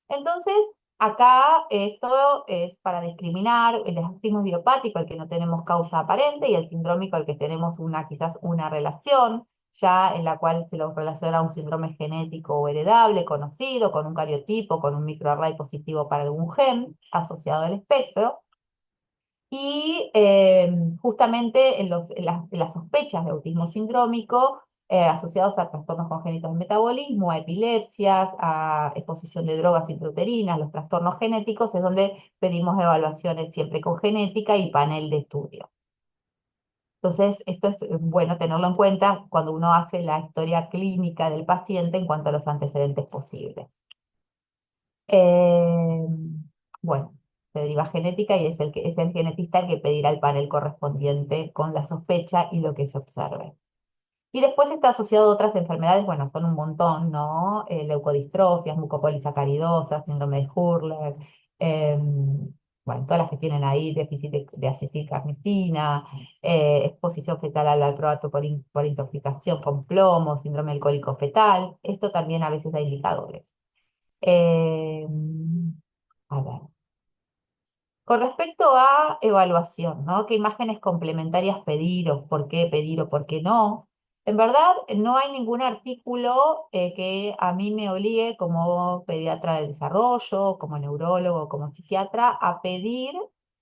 Entonces, acá esto es para discriminar el autismo idiopático, al que no tenemos causa aparente, y el sindrómico, al que tenemos quizás una relación, ya en la cual se lo relaciona a un síndrome genético o heredable conocido, con un cariotipo, con un microarray positivo para algún gen asociado al espectro. Y justamente en las sospechas de autismo sindrómico, asociados a trastornos congénitos de metabolismo, a epilepsias, a exposición de drogas intrauterinas, los trastornos genéticos, es donde pedimos evaluaciones siempre con genética y panel de estudio. Entonces, esto es bueno tenerlo en cuenta cuando uno hace la historia clínica del paciente en cuanto a los antecedentes posibles. Bueno, se deriva genética y es el genetista el que pedirá el panel correspondiente con la sospecha y lo que se observe. Y después está asociado a otras enfermedades, bueno, son un montón, ¿no? Leucodistrofias, mucopolisacaridosa, síndrome de Hurler, bueno, todas las que tienen ahí déficit de acetilcarnitina, exposición fetal al valproato por intoxicación con plomo, síndrome alcohólico fetal, esto también a veces da indicadores. A ver. Con respecto a evaluación, ¿no? ¿Qué imágenes complementarias pedir o por qué no? En verdad, no hay ningún artículo que a mí me obligue como pediatra del desarrollo, como neurólogo, como psiquiatra, a pedir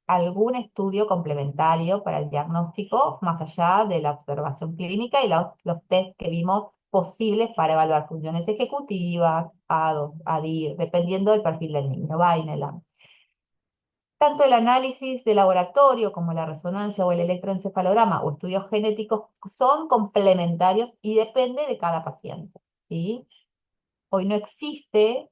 algún estudio complementario para el diagnóstico, más allá de la observación clínica y los test que vimos posibles para evaluar funciones ejecutivas, A2, ADIR, dependiendo del perfil del niño, Vineland. Tanto el análisis de laboratorio como la resonancia o el electroencefalograma o estudios genéticos son complementarios y depende de cada paciente, ¿sí? Hoy no existe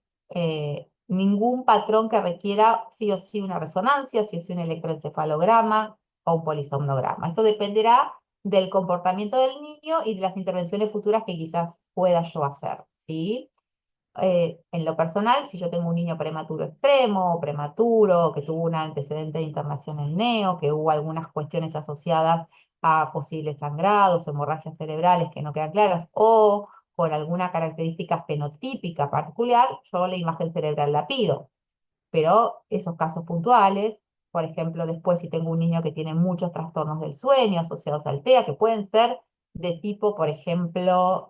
ningún patrón que requiera sí o sí una resonancia, sí o sí un electroencefalograma o un polisomnograma. Esto dependerá del comportamiento del niño y de las intervenciones futuras que quizás pueda yo hacer, ¿sí? En lo personal, si yo tengo un niño prematuro extremo, o prematuro, que tuvo un antecedente de internación en neo, que hubo algunas cuestiones asociadas a posibles sangrados, hemorragias cerebrales que no quedan claras, o con alguna característica fenotípica particular, yo la imagen cerebral la pido. Pero esos casos puntuales, por ejemplo, después si tengo un niño que tiene muchos trastornos del sueño asociados al TEA, que pueden ser de tipo, por ejemplo,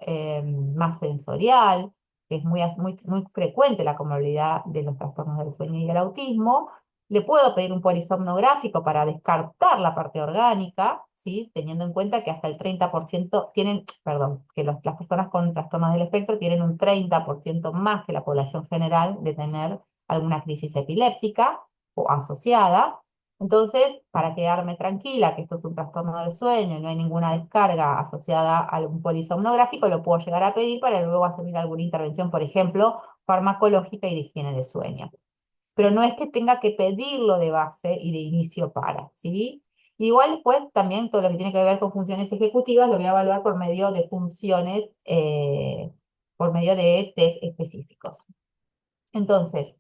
más sensorial, que es muy frecuente la comorbilidad de los trastornos del sueño y el autismo, le puedo pedir un polisomnográfico para descartar la parte orgánica, ¿sí? Teniendo en cuenta que hasta el 30% tienen, perdón, que las personas con trastornos del espectro tienen un 30% más que la población general de tener alguna crisis epiléptica o asociada. Entonces, para quedarme tranquila que esto es un trastorno del sueño y no hay ninguna descarga asociada a un polisomnográfico, lo puedo llegar a pedir para luego hacer alguna intervención, por ejemplo, farmacológica y de higiene de sueño. Pero no es que tenga que pedirlo de base y de inicio para, ¿sí? Igual después también todo lo que tiene que ver con funciones ejecutivas lo voy a evaluar por medio de funciones, por medio de test específicos. Entonces,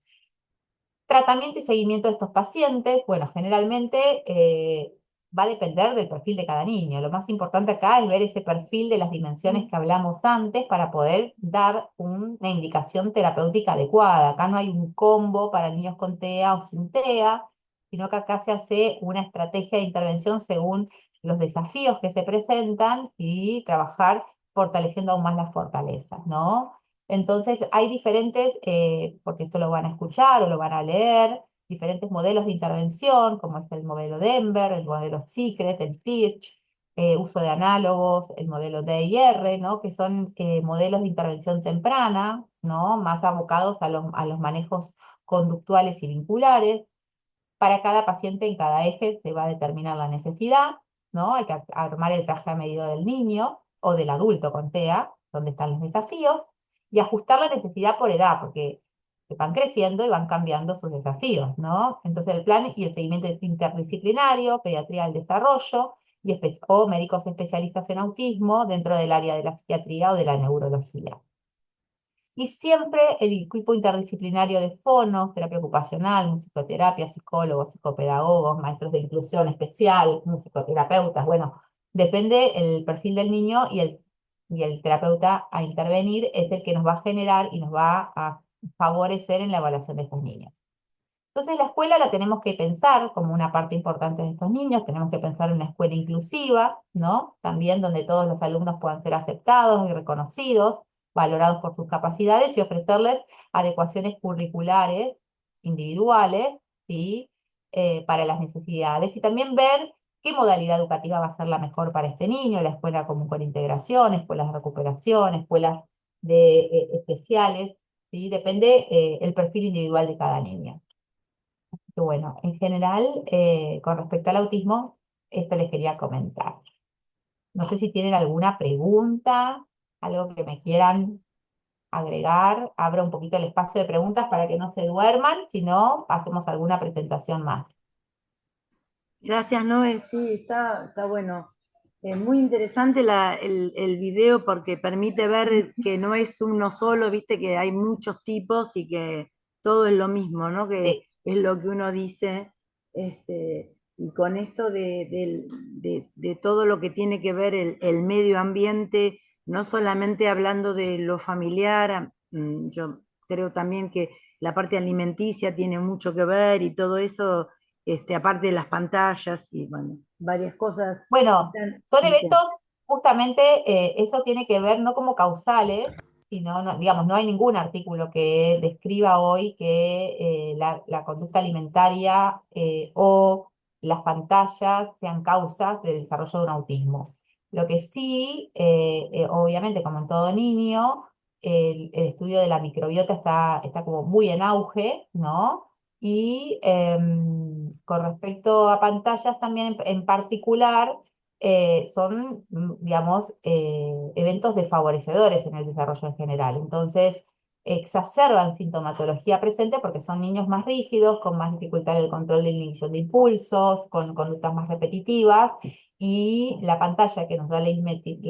tratamiento y seguimiento de estos pacientes, bueno, generalmente va a depender del perfil de cada niño. Lo más importante acá es ver ese perfil de las dimensiones que hablamos antes para poder dar una indicación terapéutica adecuada. Acá no hay un combo para niños con TEA o sin TEA, sino que acá se hace una estrategia de intervención según los desafíos que se presentan y trabajar fortaleciendo aún más las fortalezas, ¿no? Entonces, hay diferentes, porque esto lo van a escuchar o lo van a leer, diferentes modelos de intervención, como es el modelo Denver, el modelo Secret, el TEACH, uso de análogos, el modelo DIR, ¿no? Que son modelos de intervención temprana, ¿no? Más abocados a los manejos conductuales y vinculares. Para cada paciente en cada eje se va a determinar la necesidad, ¿no? Hay que armar el traje a medida del niño o del adulto con TEA, donde están los desafíos, y ajustar la necesidad por edad, porque van creciendo y van cambiando sus desafíos, ¿no? Entonces el plan y el seguimiento es interdisciplinario, pediatría del desarrollo, o médicos especialistas en autismo dentro del área de la psiquiatría o de la neurología. Y siempre el equipo interdisciplinario de fonos, terapia ocupacional, musicoterapia, psicólogos, psicopedagogos, maestros de inclusión especial, musicoterapeutas, bueno, depende el perfil del niño y el terapeuta a intervenir es el que nos va a generar y nos va a favorecer en la evaluación de estos niños. Entonces la escuela la tenemos que pensar como una parte importante de estos niños, tenemos que pensar en una escuela inclusiva, ¿no? También donde todos los alumnos puedan ser aceptados y reconocidos, valorados por sus capacidades y ofrecerles adecuaciones curriculares individuales, ¿sí? Para las necesidades y también ver qué modalidad educativa va a ser la mejor para este niño, la escuela común con integración, escuelas de recuperación, escuelas especiales, ¿sí? Depende el perfil individual de cada niño. Que bueno, en general, con respecto al autismo, esto les quería comentar. No sé si tienen alguna pregunta, algo que me quieran agregar. Abro un poquito el espacio de preguntas para que no se duerman, si no, hacemos alguna presentación más.
Gracias, Noé. Sí, está bueno. Muy interesante el video porque permite ver que no es uno solo, viste que hay muchos tipos y que todo es lo mismo, ¿no? Que
Sí.
es lo que uno dice. Y con esto de todo lo que tiene que ver el medio ambiente, no solamente hablando de lo familiar, yo creo también que la parte alimenticia tiene mucho que ver y todo eso aparte de las pantallas y bueno, varias cosas
Bueno,
están
son
en
eventos, justamente eso tiene que ver no como causales, sino, digamos, no hay ningún artículo que describa hoy que la conducta alimentaria o las pantallas sean causas del desarrollo de un autismo. Lo que sí, obviamente, como en todo niño, el estudio de la microbiota está como muy en auge, ¿no? Y con respecto a pantallas también en particular, son, digamos, eventos desfavorecedores en el desarrollo en general. Entonces, exacerban sintomatología presente porque son niños más rígidos, con más dificultad en el control de la inhibición de impulsos, con conductas más repetitivas, y la pantalla que nos da la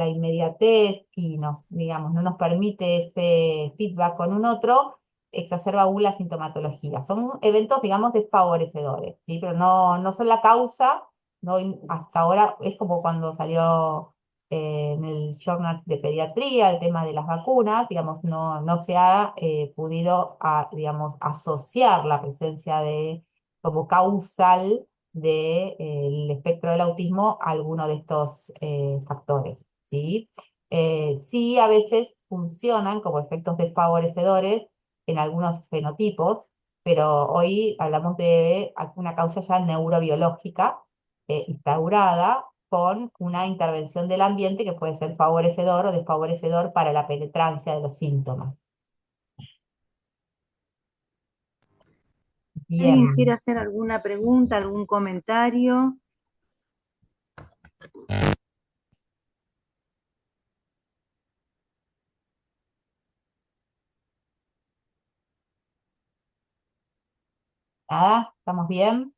inmediatez y digamos, no nos permite ese feedback con un otro, exacerba aún la sintomatología. Son eventos, digamos, desfavorecedores, ¿sí? Pero no son la causa, no, hasta ahora es como cuando salió en el Journal de Pediatría, el tema de las vacunas, digamos, no se ha podido, digamos, asociar la presencia de, como causal del espectro del autismo a alguno de estos factores, ¿sí? Sí, a veces funcionan como efectos desfavorecedores en algunos fenotipos, pero hoy hablamos de una causa ya neurobiológica instaurada con una intervención del ambiente que puede ser favorecedor o desfavorecedor para la penetrancia de los síntomas.
¿Alguien quiere
Bien.
hacer alguna pregunta, algún comentario?
¿Nada? ¿Estamos bien?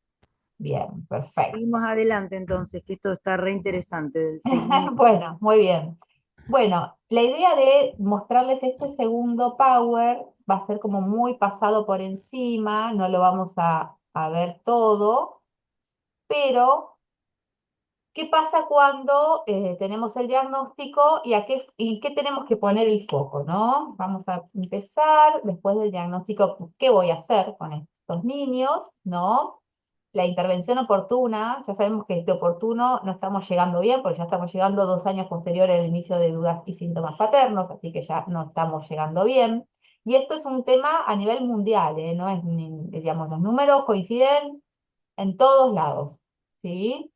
Bien, perfecto.
Seguimos adelante entonces, que esto está re interesante. Seguimos.
Bueno, muy bien. Bueno, la idea de mostrarles este segundo power va a ser como muy pasado por encima, no lo vamos a ver todo, pero ¿qué pasa cuando tenemos el diagnóstico y y qué tenemos que poner el foco, ¿no? Vamos a empezar después del diagnóstico, ¿qué voy a hacer con estos niños, ¿no? La intervención oportuna, ya sabemos que este oportuno no estamos llegando bien, porque ya estamos llegando 2 años posteriores al inicio de dudas y síntomas paternos, así que ya no estamos llegando bien. Y esto es un tema a nivel mundial, ¿eh? No es, digamos, los números coinciden en todos lados, ¿sí?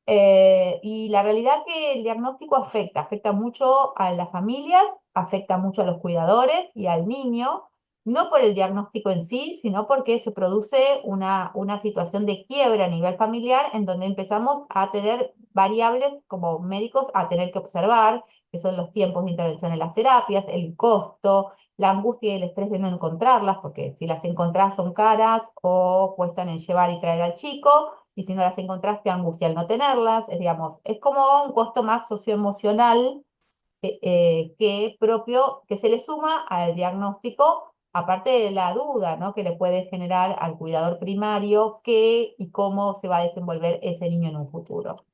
Y la realidad que el diagnóstico afecta mucho a las familias, afecta mucho a los cuidadores y al niño, no por el diagnóstico en sí, sino porque se produce una situación de quiebra a nivel familiar en donde empezamos a tener variables como médicos a tener que observar, que son los tiempos de intervención en las terapias, el costo, la angustia y el estrés de no encontrarlas, porque si las encontrás son caras o cuestan en llevar y traer al chico y si no las encontraste, angustia al no tenerlas, digamos, es como un costo más socioemocional que propio, que se le suma al diagnóstico, aparte de la duda, ¿no? Que le puede generar al cuidador primario qué y cómo se va a desenvolver ese niño en un futuro.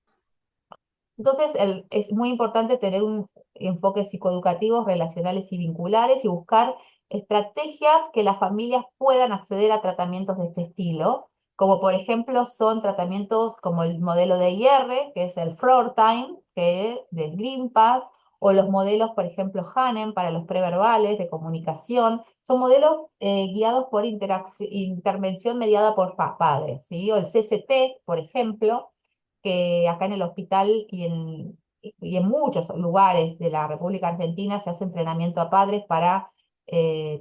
Entonces, es muy importante tener un enfoque psicoeducativo, relacionales y vinculares y buscar estrategias que las familias puedan acceder a tratamientos de este estilo, como por ejemplo son tratamientos como el modelo de IR, que es el floor time, que de Grimpas, o los modelos, por ejemplo, Hanem para los preverbales de comunicación, son modelos guiados por intervención mediada por padres, ¿sí? O el CCT, por ejemplo, que acá en el hospital y en muchos lugares de la República Argentina se hace entrenamiento a padres para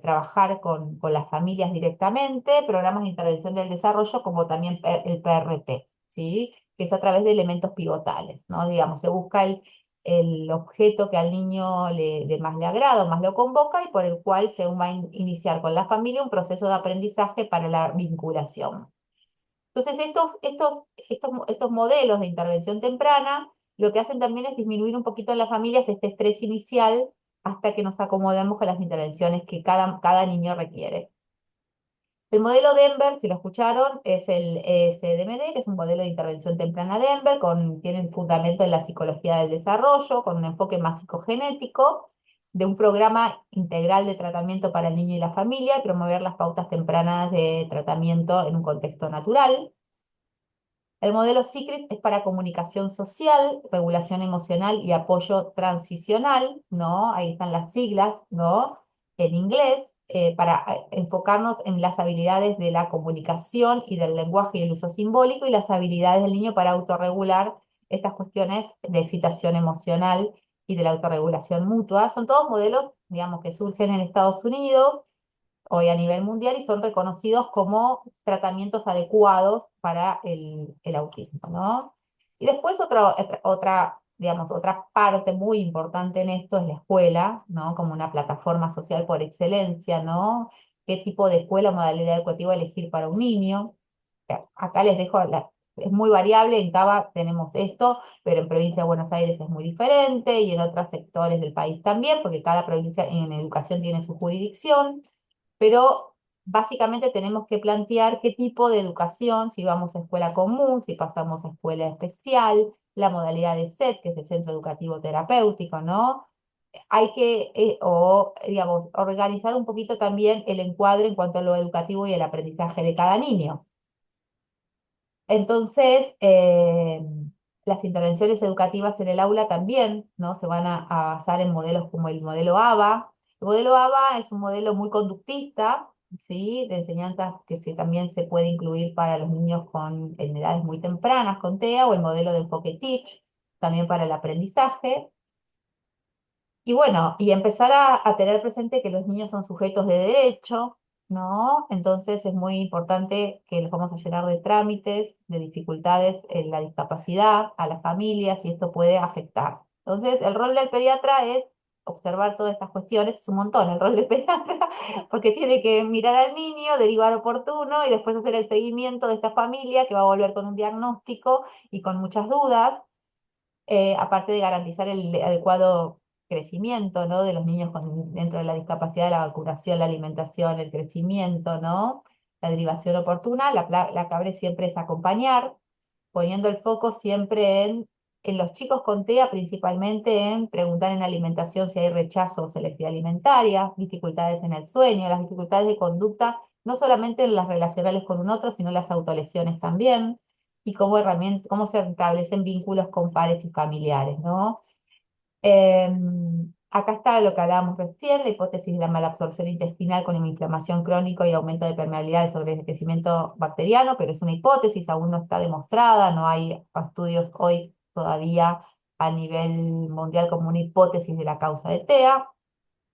trabajar con las familias directamente, programas de intervención del desarrollo, como también el PRT, ¿sí? Que es a través de elementos pivotales, ¿no? Digamos, se busca el objeto que al niño más le agrada o más lo convoca y por el cual se va a iniciar con la familia un proceso de aprendizaje para la vinculación. Entonces, estos modelos de intervención temprana lo que hacen también es disminuir un poquito en las familias este estrés inicial hasta que nos acomodemos con las intervenciones que cada niño requiere. El modelo Denver, si lo escucharon, es el ESDMD, que es un modelo de intervención temprana Denver, tiene un fundamento en la psicología del desarrollo, con un enfoque más psicogenético, de un programa integral de tratamiento para el niño y la familia, y promover las pautas tempranas de tratamiento en un contexto natural. El modelo Secret es para comunicación social, regulación emocional y apoyo transicional, ¿no? Ahí están las siglas, ¿no? En inglés, para enfocarnos en las habilidades de la comunicación y del lenguaje y el uso simbólico y las habilidades del niño para autorregular estas cuestiones de excitación emocional y de la autorregulación mutua. Son todos modelos, digamos, que surgen en Estados Unidos hoy a nivel mundial y son reconocidos como tratamientos adecuados para el autismo, ¿no? Y después digamos, otra parte muy importante en esto es la escuela, ¿no? Como una plataforma social por excelencia, ¿no? ¿Qué tipo de escuela o modalidad educativa elegir para un niño? Acá les dejo, es muy variable, en Cava tenemos esto, pero en provincia de Buenos Aires es muy diferente y en otros sectores del país también, porque cada provincia en educación tiene su jurisdicción, pero básicamente tenemos que plantear qué tipo de educación, si vamos a escuela común, si pasamos a escuela especial, la modalidad de SET, que es el Centro Educativo Terapéutico, ¿no? Hay que, digamos, organizar un poquito también el encuadre en cuanto a lo educativo y el aprendizaje de cada niño. Entonces, las intervenciones educativas en el aula también, ¿no? Se van a basar en modelos como el modelo ABA. El modelo ABA es un modelo muy conductista, ¿sí? De enseñanzas que también se puede incluir para los niños en edades muy tempranas, con TEA, o el modelo de enfoque Teach, también para el aprendizaje. Y bueno, y empezar a tener presente que los niños son sujetos de derecho, ¿no? Entonces es muy importante que los vamos a llenar de trámites, de dificultades en la discapacidad, a las familias, y esto puede afectar. Entonces, el rol del pediatra es observar todas estas cuestiones, es un montón el rol del pediatra, porque tiene que mirar al niño, derivar oportuno y después hacer el seguimiento de esta familia que va a volver con un diagnóstico y con muchas dudas, aparte de garantizar el adecuado crecimiento, ¿no? De los niños dentro de la discapacidad, la vacunación, la alimentación, el crecimiento, ¿no? La derivación oportuna, la clave siempre es acompañar, poniendo el foco siempre en los chicos con TEA, principalmente en preguntar en alimentación si hay rechazo o selectividad alimentaria, dificultades en el sueño, las dificultades de conducta, no solamente en las relacionales con un otro, sino las autolesiones también, y cómo se establecen vínculos con pares y familiares, ¿no? Acá está lo que hablábamos recién, la hipótesis de la malabsorción intestinal con inflamación crónica y aumento de permeabilidad sobre el crecimiento bacteriano, pero es una hipótesis, aún no está demostrada, no hay estudios hoy todavía a nivel mundial como una hipótesis de la causa de TEA.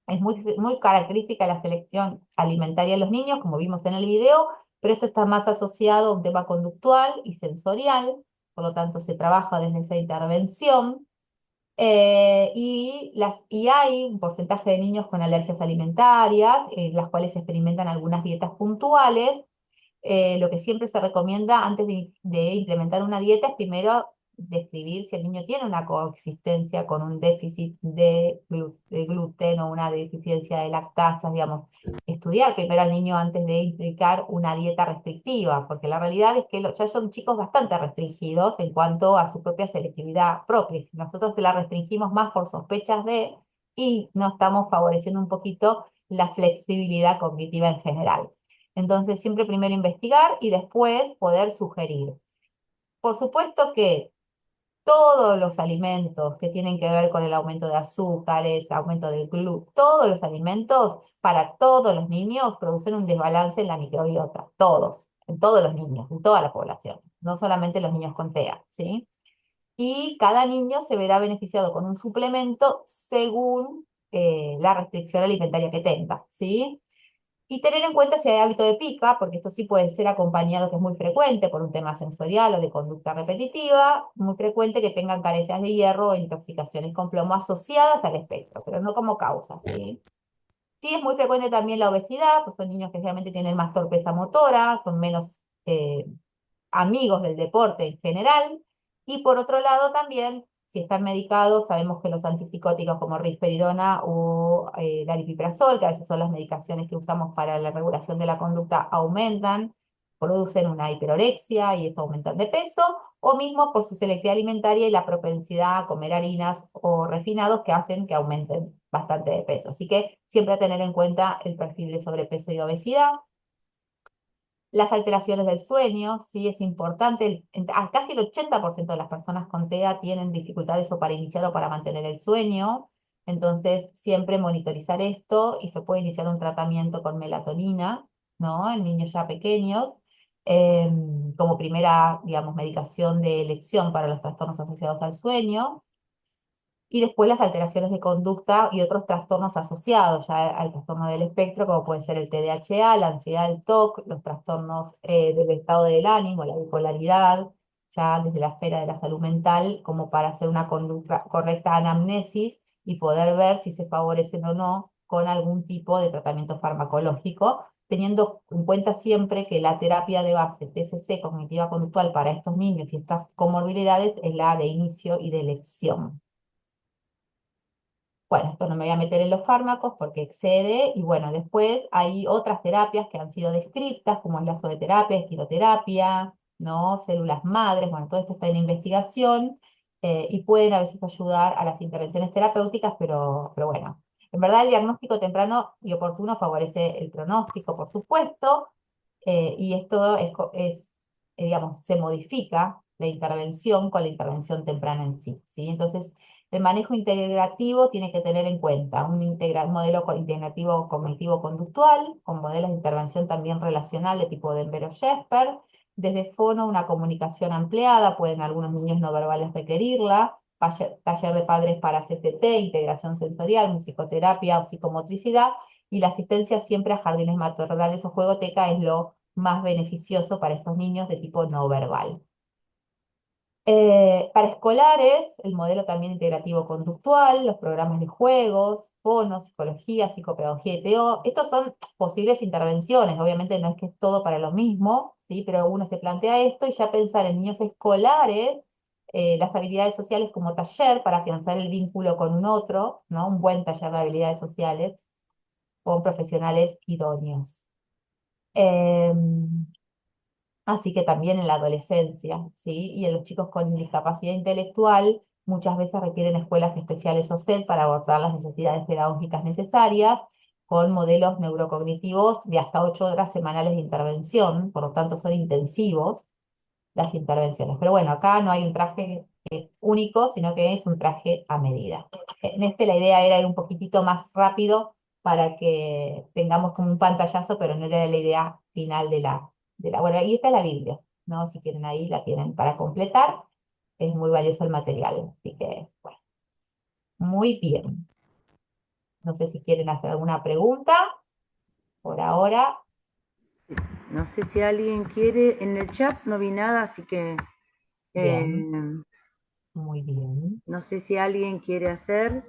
Es muy característica la selección alimentaria en los niños, como vimos en el video, pero esto está más asociado a un tema conductual y sensorial, por lo tanto se trabaja desde esa intervención. Y hay un porcentaje de niños con alergias alimentarias, las cuales experimentan algunas dietas puntuales. Lo que siempre se recomienda antes de implementar una dieta es primero describir si el niño tiene una coexistencia con un déficit de gluten o una deficiencia de lactasas, digamos. Estudiar primero al niño antes de implicar una dieta restrictiva, porque la realidad es que ya son chicos bastante restringidos en cuanto a su propia selectividad propia. Y si nosotros se la restringimos más por sospechas y no estamos favoreciendo un poquito la flexibilidad cognitiva en general. Entonces, siempre primero investigar y después poder sugerir. Por supuesto que todos los alimentos que tienen que ver con el aumento de azúcares, aumento de gluten, todos los alimentos para todos los niños producen un desbalance en la microbiota, todos, en todos los niños, en toda la población, no solamente los niños con TEA, ¿sí? Y cada niño se verá beneficiado con un suplemento según la restricción alimentaria que tenga, ¿sí? Y tener en cuenta si hay hábito de pica, porque esto sí puede ser acompañado, que es muy frecuente por un tema sensorial o de conducta repetitiva, muy frecuente que tengan carencias de hierro o intoxicaciones con plomo asociadas al espectro, pero no como causa, ¿sí? Sí, es muy frecuente también la obesidad, pues son niños que realmente tienen más torpeza motora, son menos amigos del deporte en general. Y por otro lado también, si están medicados, sabemos que los antipsicóticos como risperidona o aripiprazol, que a veces son las medicaciones que usamos para la regulación de la conducta, aumentan, producen una hiperorexia y esto aumentan de peso, o mismo por su selectividad alimentaria y la propensidad a comer harinas o refinados que hacen que aumenten bastante de peso. Así que siempre a tener en cuenta el perfil de sobrepeso y obesidad. Las alteraciones del sueño, sí es importante. Casi el 80% de las personas con TEA tienen dificultades o para iniciar o para mantener el sueño. Entonces, siempre monitorizar esto y se puede iniciar un tratamiento con melatonina, ¿no? En niños ya pequeños, como primera, digamos, medicación de elección para los trastornos asociados al sueño. Y después las alteraciones de conducta y otros trastornos asociados ya al trastorno del espectro, como puede ser el TDAH, la ansiedad, el TOC, los trastornos del estado del ánimo, la bipolaridad, ya desde la esfera de la salud mental, como para hacer una conducta, correcta anamnesis y poder ver si se favorecen o no con algún tipo de tratamiento farmacológico, teniendo en cuenta siempre que la terapia de base TCC, cognitiva conductual, para estos niños y estas comorbilidades es la de inicio y de elección. Bueno, esto no me voy a meter en los fármacos porque excede, y bueno, después hay otras terapias que han sido descritas, como es la zooterapia, esquiroterapia, ¿no? Células madres, bueno, todo esto está en investigación, y pueden a veces ayudar a las intervenciones terapéuticas, pero bueno. En verdad, el diagnóstico temprano y oportuno favorece el pronóstico, por supuesto, y esto digamos, se modifica la intervención con la intervención temprana en sí, ¿sí? Entonces, el manejo integrativo tiene que tener en cuenta un modelo integrativo cognitivo-conductual, con modelos de intervención también relacional de tipo Denvero-Jesper, desde fono una comunicación ampliada, pueden algunos niños no verbales requerirla, taller de padres para CCT, integración sensorial, musicoterapia o psicomotricidad, y la asistencia siempre a jardines maternales o juegoteca es lo más beneficioso para estos niños de tipo no verbal. Para escolares, el modelo también integrativo conductual, los programas de juegos, fono, psicología, psicopedagogía y TEO. Estos son posibles intervenciones, obviamente no es que es todo para lo mismo, ¿sí? Pero uno se plantea esto y ya pensar en niños escolares, las habilidades sociales como taller para afianzar el vínculo con un otro, ¿no? Un buen taller de habilidades sociales con profesionales idóneos. Así que también en la adolescencia, ¿sí? Y en los chicos con discapacidad intelectual, muchas veces requieren escuelas especiales o SED para abordar las necesidades pedagógicas necesarias, con modelos neurocognitivos de hasta 8 horas semanales de intervención, por lo tanto son intensivos las intervenciones. Pero bueno, acá no hay un traje único, sino que es un traje a medida. En este la idea era ir un poquitito más rápido para que tengamos como un pantallazo, pero no era la idea final bueno, ahí está la Biblia, ¿no? Si quieren ahí la tienen para completar. Es muy valioso el material, así que, bueno, muy bien. No sé si quieren hacer alguna pregunta por ahora.
No sé si alguien quiere, en el chat no vi nada, así que
Bien, muy bien.
no sé si alguien quiere hacer.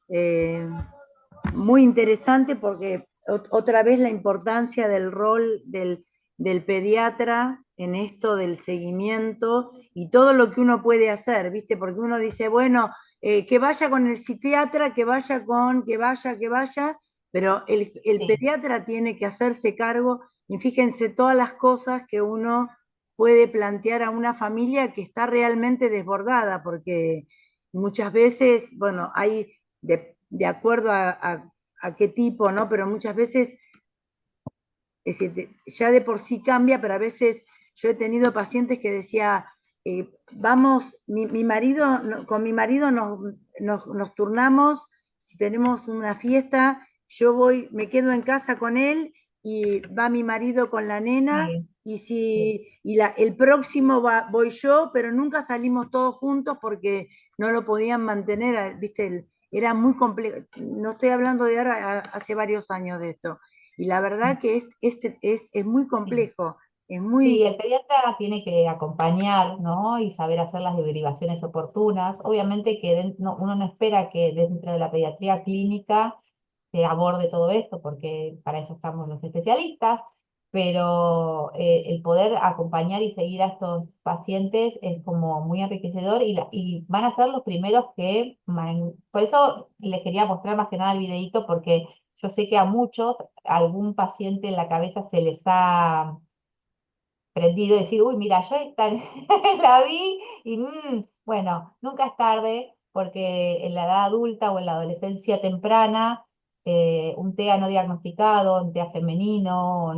eh, Muy interesante porque otra vez la importancia del rol del pediatra en esto del seguimiento y todo lo que uno puede hacer, ¿viste? Porque uno dice, bueno, que vaya con el psiquiatra, que vaya, pero el
Sí.
pediatra tiene que hacerse cargo y fíjense todas las cosas que uno puede plantear a una familia que está realmente desbordada, porque muchas veces, bueno, hay de acuerdo a qué tipo, ¿no? Pero muchas veces, es decir, ya de por sí cambia, pero a veces yo he tenido pacientes que decía, vamos, mi marido, con mi marido nos turnamos, si tenemos una fiesta, yo voy, me quedo en casa con él y va mi marido con la nena,
Sí,
y
sí.
si el próximo voy yo, pero nunca salimos todos juntos porque no lo podían mantener, ¿viste? Era muy complejo, no estoy hablando de ahora, hace varios años de esto, y la verdad que es muy
Sí.
complejo, es
Sí,
muy...
el pediatra tiene que acompañar, ¿no? Y saber hacer las derivaciones oportunas. Obviamente que uno no espera que dentro de la pediatría clínica se aborde todo esto, porque para eso estamos los especialistas, pero el poder acompañar y seguir a estos pacientes es como muy enriquecedor y van a ser los primeros que... Por eso les quería mostrar más que nada el videíto, porque yo sé que a muchos algún paciente en la cabeza se les ha prendido y decir, uy, mira, yo esta la vi y bueno, nunca es tarde porque en la edad adulta o en la adolescencia temprana, un TEA no diagnosticado, un TEA femenino,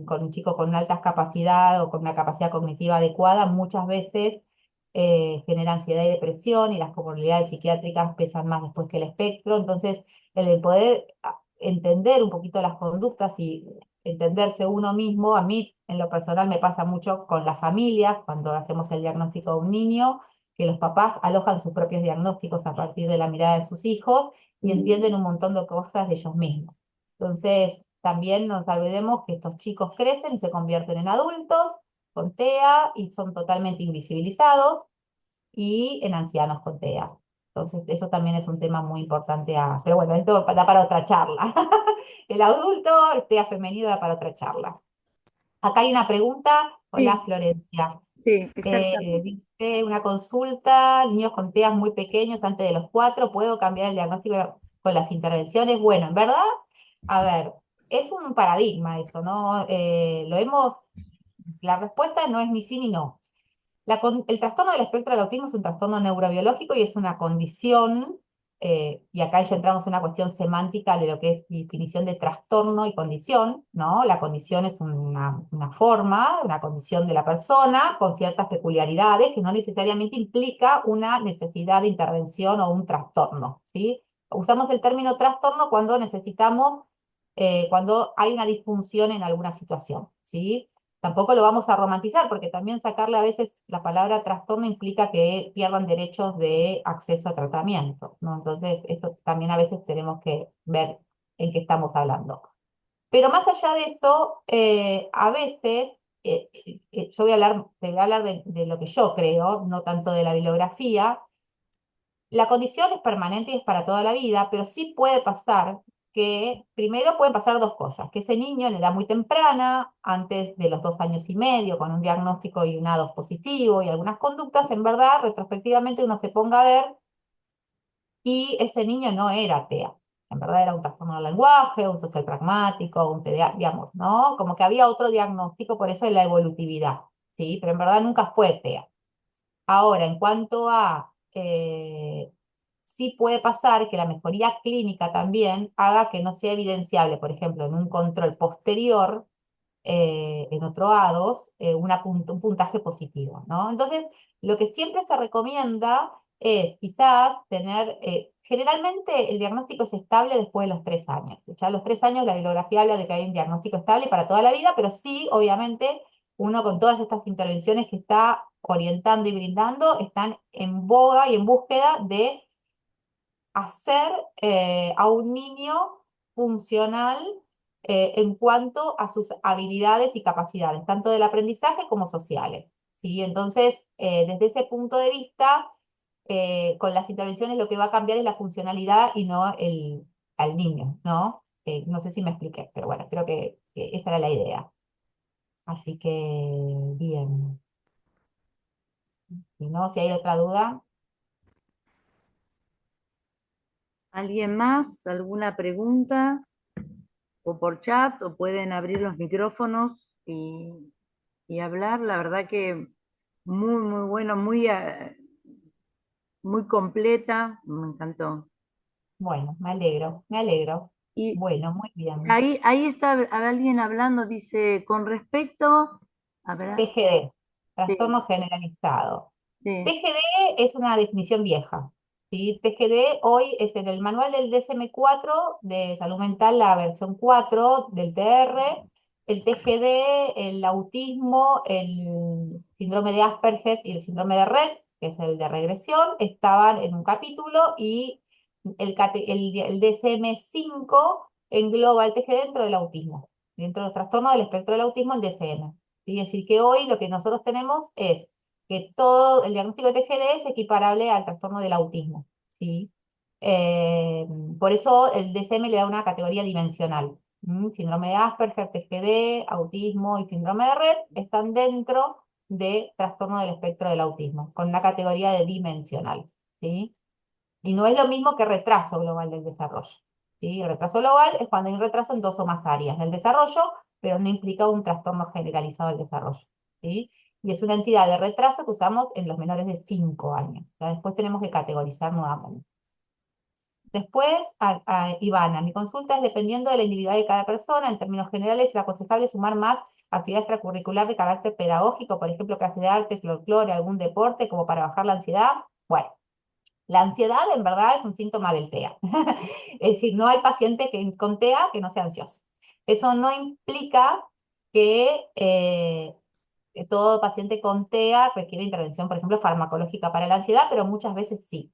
con un chico con altas capacidad o con una capacidad cognitiva adecuada, muchas veces genera ansiedad y depresión y las comorbilidades psiquiátricas pesan más después que el espectro. Entonces, el poder entender un poquito las conductas y entenderse uno mismo. A mí, en lo personal, me pasa mucho con las familias, cuando hacemos el diagnóstico de un niño, que los papás alojan sus propios diagnósticos a partir de la mirada de sus hijos y entienden un montón de cosas de ellos mismos. Entonces, también no nos olvidemos que estos chicos crecen y se convierten en adultos con TEA y son totalmente invisibilizados y en ancianos con TEA. Entonces, eso también es un tema muy importante pero bueno, esto da para otra charla. El adulto, el TEA femenino da para otra charla. Acá hay una pregunta. Hola,
Sí,
Florencia.
sí, exactamente.
Dice una consulta, niños con TEA muy pequeños, antes de los 4, ¿puedo cambiar el diagnóstico con las intervenciones? Bueno, en verdad, a ver, es un paradigma eso, ¿no? La respuesta no es ni sí ni no. El trastorno del espectro del autismo es un trastorno neurobiológico y es una condición, y acá ya entramos en una cuestión semántica de lo que es definición de trastorno y condición, ¿no? La condición es una forma, una condición de la persona con ciertas peculiaridades que no necesariamente implica una necesidad de intervención o un trastorno, ¿sí? Usamos el término trastorno cuando necesitamos, cuando hay una disfunción en alguna situación, ¿sí? Tampoco lo vamos a romantizar, porque también sacarle a veces la palabra trastorno implica que pierdan derechos de acceso a tratamiento, ¿no? Entonces, esto también a veces tenemos que ver en qué estamos hablando. Pero más allá de eso, a veces, yo te voy a hablar de lo que yo creo, no tanto de la bibliografía. La condición es permanente y es para toda la vida, pero sí puede pasar que, primero pueden pasar dos cosas, que ese niño en edad muy temprana, antes de los 2 años y medio, con un diagnóstico y un A2 positivo y algunas conductas, en verdad, retrospectivamente uno se ponga a ver y ese niño no era TEA. En verdad era un trastorno del lenguaje, un social pragmático, un TDA, digamos, ¿no? Como que había otro diagnóstico, por eso de la evolutividad, ¿sí? Pero en verdad nunca fue TEA. Ahora, en cuanto a sí puede pasar que la mejoría clínica también haga que no sea evidenciable, por ejemplo, en un control posterior, en otro A2, un puntaje positivo, ¿no? Entonces, lo que siempre se recomienda es quizás tener, generalmente el diagnóstico es estable después de los 3 años. Ya a los 3 años la bibliografía habla de que hay un diagnóstico estable para toda la vida, pero sí, obviamente, uno con todas estas intervenciones que está orientando y brindando, están en boga y en búsqueda de hacer a un niño funcional en cuanto a sus habilidades y capacidades, tanto del aprendizaje como sociales, ¿sí? Entonces, desde ese punto de vista, con las intervenciones lo que va a cambiar es la funcionalidad y no al niño, ¿no? No sé si me expliqué, pero bueno, creo que esa era la idea. Así que, bien. Si no, si hay otra duda.
¿Alguien más? ¿Alguna pregunta? O por chat, o pueden abrir los micrófonos y hablar. La verdad que muy, muy bueno, muy completa, me encantó.
Bueno, me alegro, me alegro.
Y
Bueno, muy bien.
ahí está alguien hablando, dice, con respecto, a ver,
TGD,
sí,
trastorno generalizado.
sí,
TGD es una definición vieja, ¿sí? TGD hoy es en el manual del DSM-4 de salud mental, la versión 4 del TR, el TGD, el autismo, el síndrome de Asperger y el síndrome de Rett, que es el de regresión, estaban en un capítulo y el DSM-5 engloba el TGD dentro del autismo, dentro de los trastornos del espectro del autismo en DSM. Es decir, que hoy lo que nosotros tenemos es que todo el diagnóstico de TGD es equiparable al trastorno del autismo, ¿sí? Eh, por eso el DSM le da una categoría dimensional. Síndrome de Asperger, TGD, autismo y síndrome de Rett están dentro de trastorno del espectro del autismo, con una categoría de dimensional, ¿sí? Y no es lo mismo que retraso global del desarrollo, ¿sí? El retraso global es cuando hay un retraso en dos o más áreas del desarrollo, pero no implica un trastorno generalizado del desarrollo, ¿sí? Y es una entidad de retraso que usamos en los menores de 5 años. Ya después tenemos que categorizar nuevamente. Después, Ivana, mi consulta es dependiendo de la individualidad de cada persona. En términos generales, es aconsejable sumar más actividad extracurricular de carácter pedagógico, por ejemplo, clase de arte, folclore, algún deporte, como para bajar la ansiedad. Bueno, la ansiedad en verdad es un síntoma del TEA. Es decir, no hay paciente con TEA que no sea ansioso. Eso no implica que todo paciente con TEA requiere intervención, por ejemplo, farmacológica para la ansiedad, pero muchas veces sí.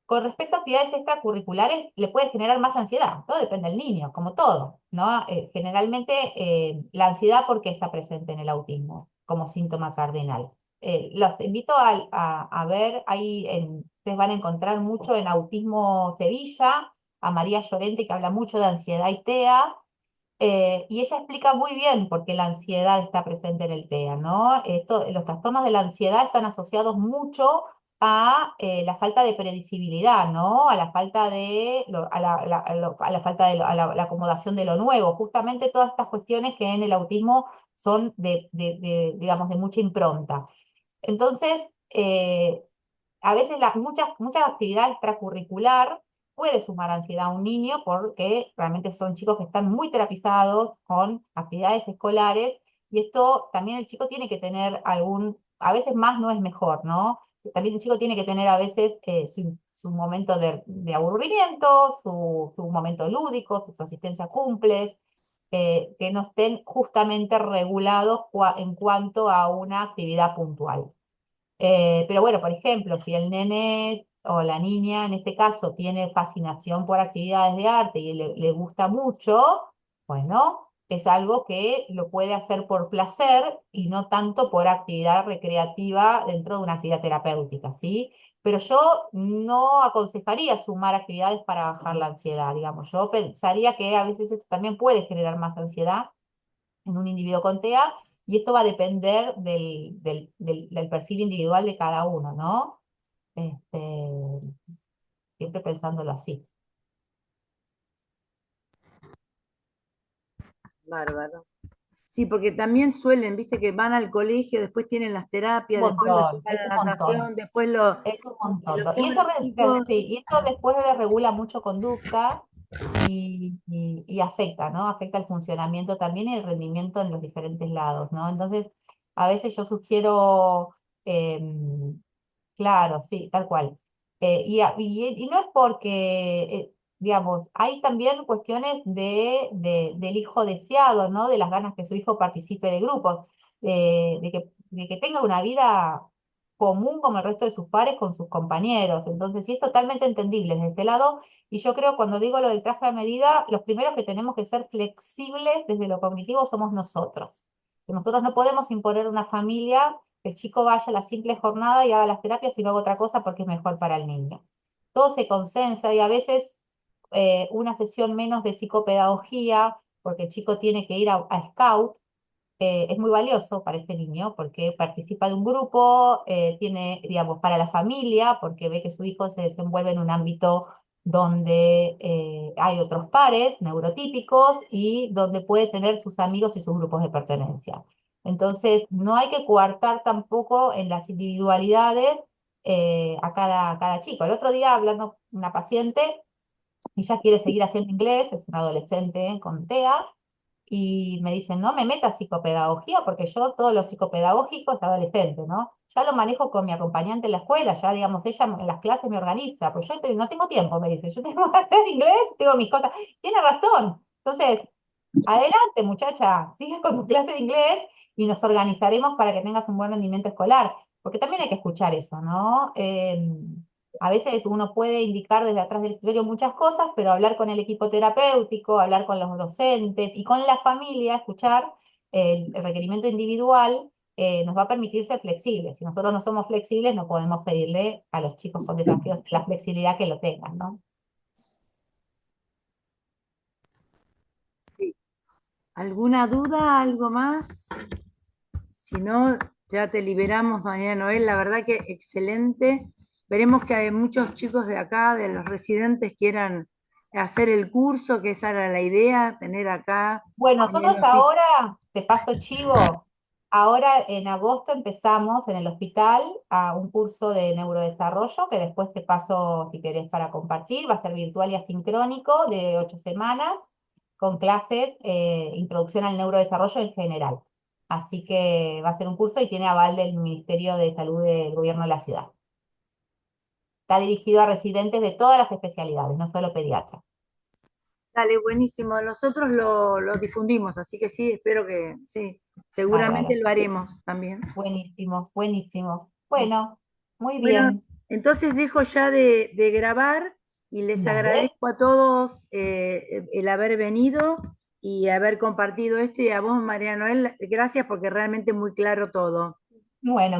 Con respecto a actividades extracurriculares, le puede generar más ansiedad. Todo depende del niño, como todo, ¿no? Generalmente, la ansiedad, ¿por qué está presente en el autismo como síntoma cardinal? Los invito a ver, ustedes van a encontrar mucho en Autismo Sevilla, a María Llorente, que habla mucho de ansiedad y TEA, y ella explica muy bien por qué la ansiedad está presente en el TEA, ¿no? Los trastornos de la ansiedad están asociados mucho a la falta de predecibilidad, ¿no? A la falta de, a la falta de la acomodación de lo nuevo. Justamente todas estas cuestiones que en el autismo son digamos, de mucha impronta. Entonces, a veces mucha actividad extracurricular puede sumar ansiedad a un niño porque realmente son chicos que están muy terapizados con actividades escolares y esto también el chico tiene que tener a veces más no es mejor, ¿no? También el chico tiene que tener a veces su momento de aburrimiento, su momento lúdico, su asistencia a cumples, que no estén justamente regulados en cuanto a una actividad puntual. Pero bueno, por ejemplo, si el nene o la niña en este caso tiene fascinación por actividades de arte y le gusta mucho, bueno, es algo que lo puede hacer por placer y no tanto por actividad recreativa dentro de una actividad terapéutica, ¿sí? Pero yo no aconsejaría sumar actividades para bajar la ansiedad, digamos. Yo pensaría que a veces esto también puede generar más ansiedad en un individuo con TEA, y esto va a depender del perfil individual de cada uno, ¿no? Este, siempre pensándolo así.
Bárbaro. Sí, porque también suelen, viste, que van al colegio, después tienen las
Un
terapias, después lo
montón,
llevan
es un
a
montón.
natación, después lo,
Es un
y
montón.
los
Y eso,
pobres chicos.
sí, y esto después regula mucho conducta y afecta, ¿no? Afecta el funcionamiento también y el rendimiento en los diferentes lados, ¿no? Entonces, a veces yo sugiero, claro, sí, tal cual. Y no es porque, digamos, hay también cuestiones del hijo deseado, ¿no? De las ganas que su hijo participe de grupos, de que tenga una vida común como el resto de sus pares con sus compañeros. Entonces, sí es totalmente entendible desde ese lado. Y yo creo cuando digo lo del traje a medida, los primeros que tenemos que ser flexibles desde lo cognitivo somos nosotros. Que nosotros no podemos imponer una familia que el chico vaya a la simple jornada y haga las terapias y no haga otra cosa porque es mejor para el niño. Todo se consensa y a veces una sesión menos de psicopedagogía, porque el chico tiene que ir a Scout, es muy valioso para este niño porque participa de un grupo, tiene, digamos, para la familia, porque ve que su hijo se desenvuelve en un ámbito donde hay otros pares neurotípicos y donde puede tener sus amigos y sus grupos de pertenencia. Entonces, no hay que coartar tampoco en las individualidades a cada chico. El otro día, hablando con una paciente, ella quiere seguir haciendo inglés, es una adolescente con TEA, y me dicen, no me metas psicopedagogía porque yo todo lo psicopedagógico es adolescente, ¿no? Ya lo manejo con mi acompañante en la escuela, ya digamos, ella en las clases me organiza, pues yo no tengo tiempo, me dice, yo tengo que hacer inglés, tengo mis cosas. Tiene razón. Entonces, adelante, muchacha, sigue con tu clase de inglés y nos organizaremos para que tengas un buen rendimiento escolar, porque también hay que escuchar eso, ¿no? A veces uno puede indicar desde atrás del escritorio muchas cosas, pero hablar con el equipo terapéutico, hablar con los docentes y con la familia, escuchar el requerimiento individual, nos va a permitir ser flexibles. Si nosotros no somos flexibles, no podemos pedirle a los chicos con desafíos la flexibilidad que lo tengan, ¿no?
Sí. ¿Alguna duda, algo más? Si no, ya te liberamos, María Noel. La verdad que excelente. Veremos que hay muchos chicos de acá, de los residentes, quieran hacer el curso, que esa era la idea, tener acá
Bueno,
en el
nosotros
hospital.
ahora, te paso chivo, ahora en agosto empezamos en el hospital a un curso de neurodesarrollo que después te paso si querés para compartir, va a ser virtual y asincrónico de 8 semanas con clases, introducción al neurodesarrollo en general. Así que va a ser un curso y tiene aval del Ministerio de Salud del Gobierno de la ciudad. Está dirigido a residentes de todas las especialidades, no solo pediatras.
Dale, buenísimo. Nosotros lo difundimos, así que sí, espero que sí, seguramente
Bárbaro.
lo haremos también.
Buenísimo, buenísimo. Bueno, muy
Bueno,
bien.
entonces dejo ya de grabar y les
Dale.
agradezco a todos el haber venido y haber compartido esto y a vos, María Noel, gracias porque realmente muy claro todo.
Bueno.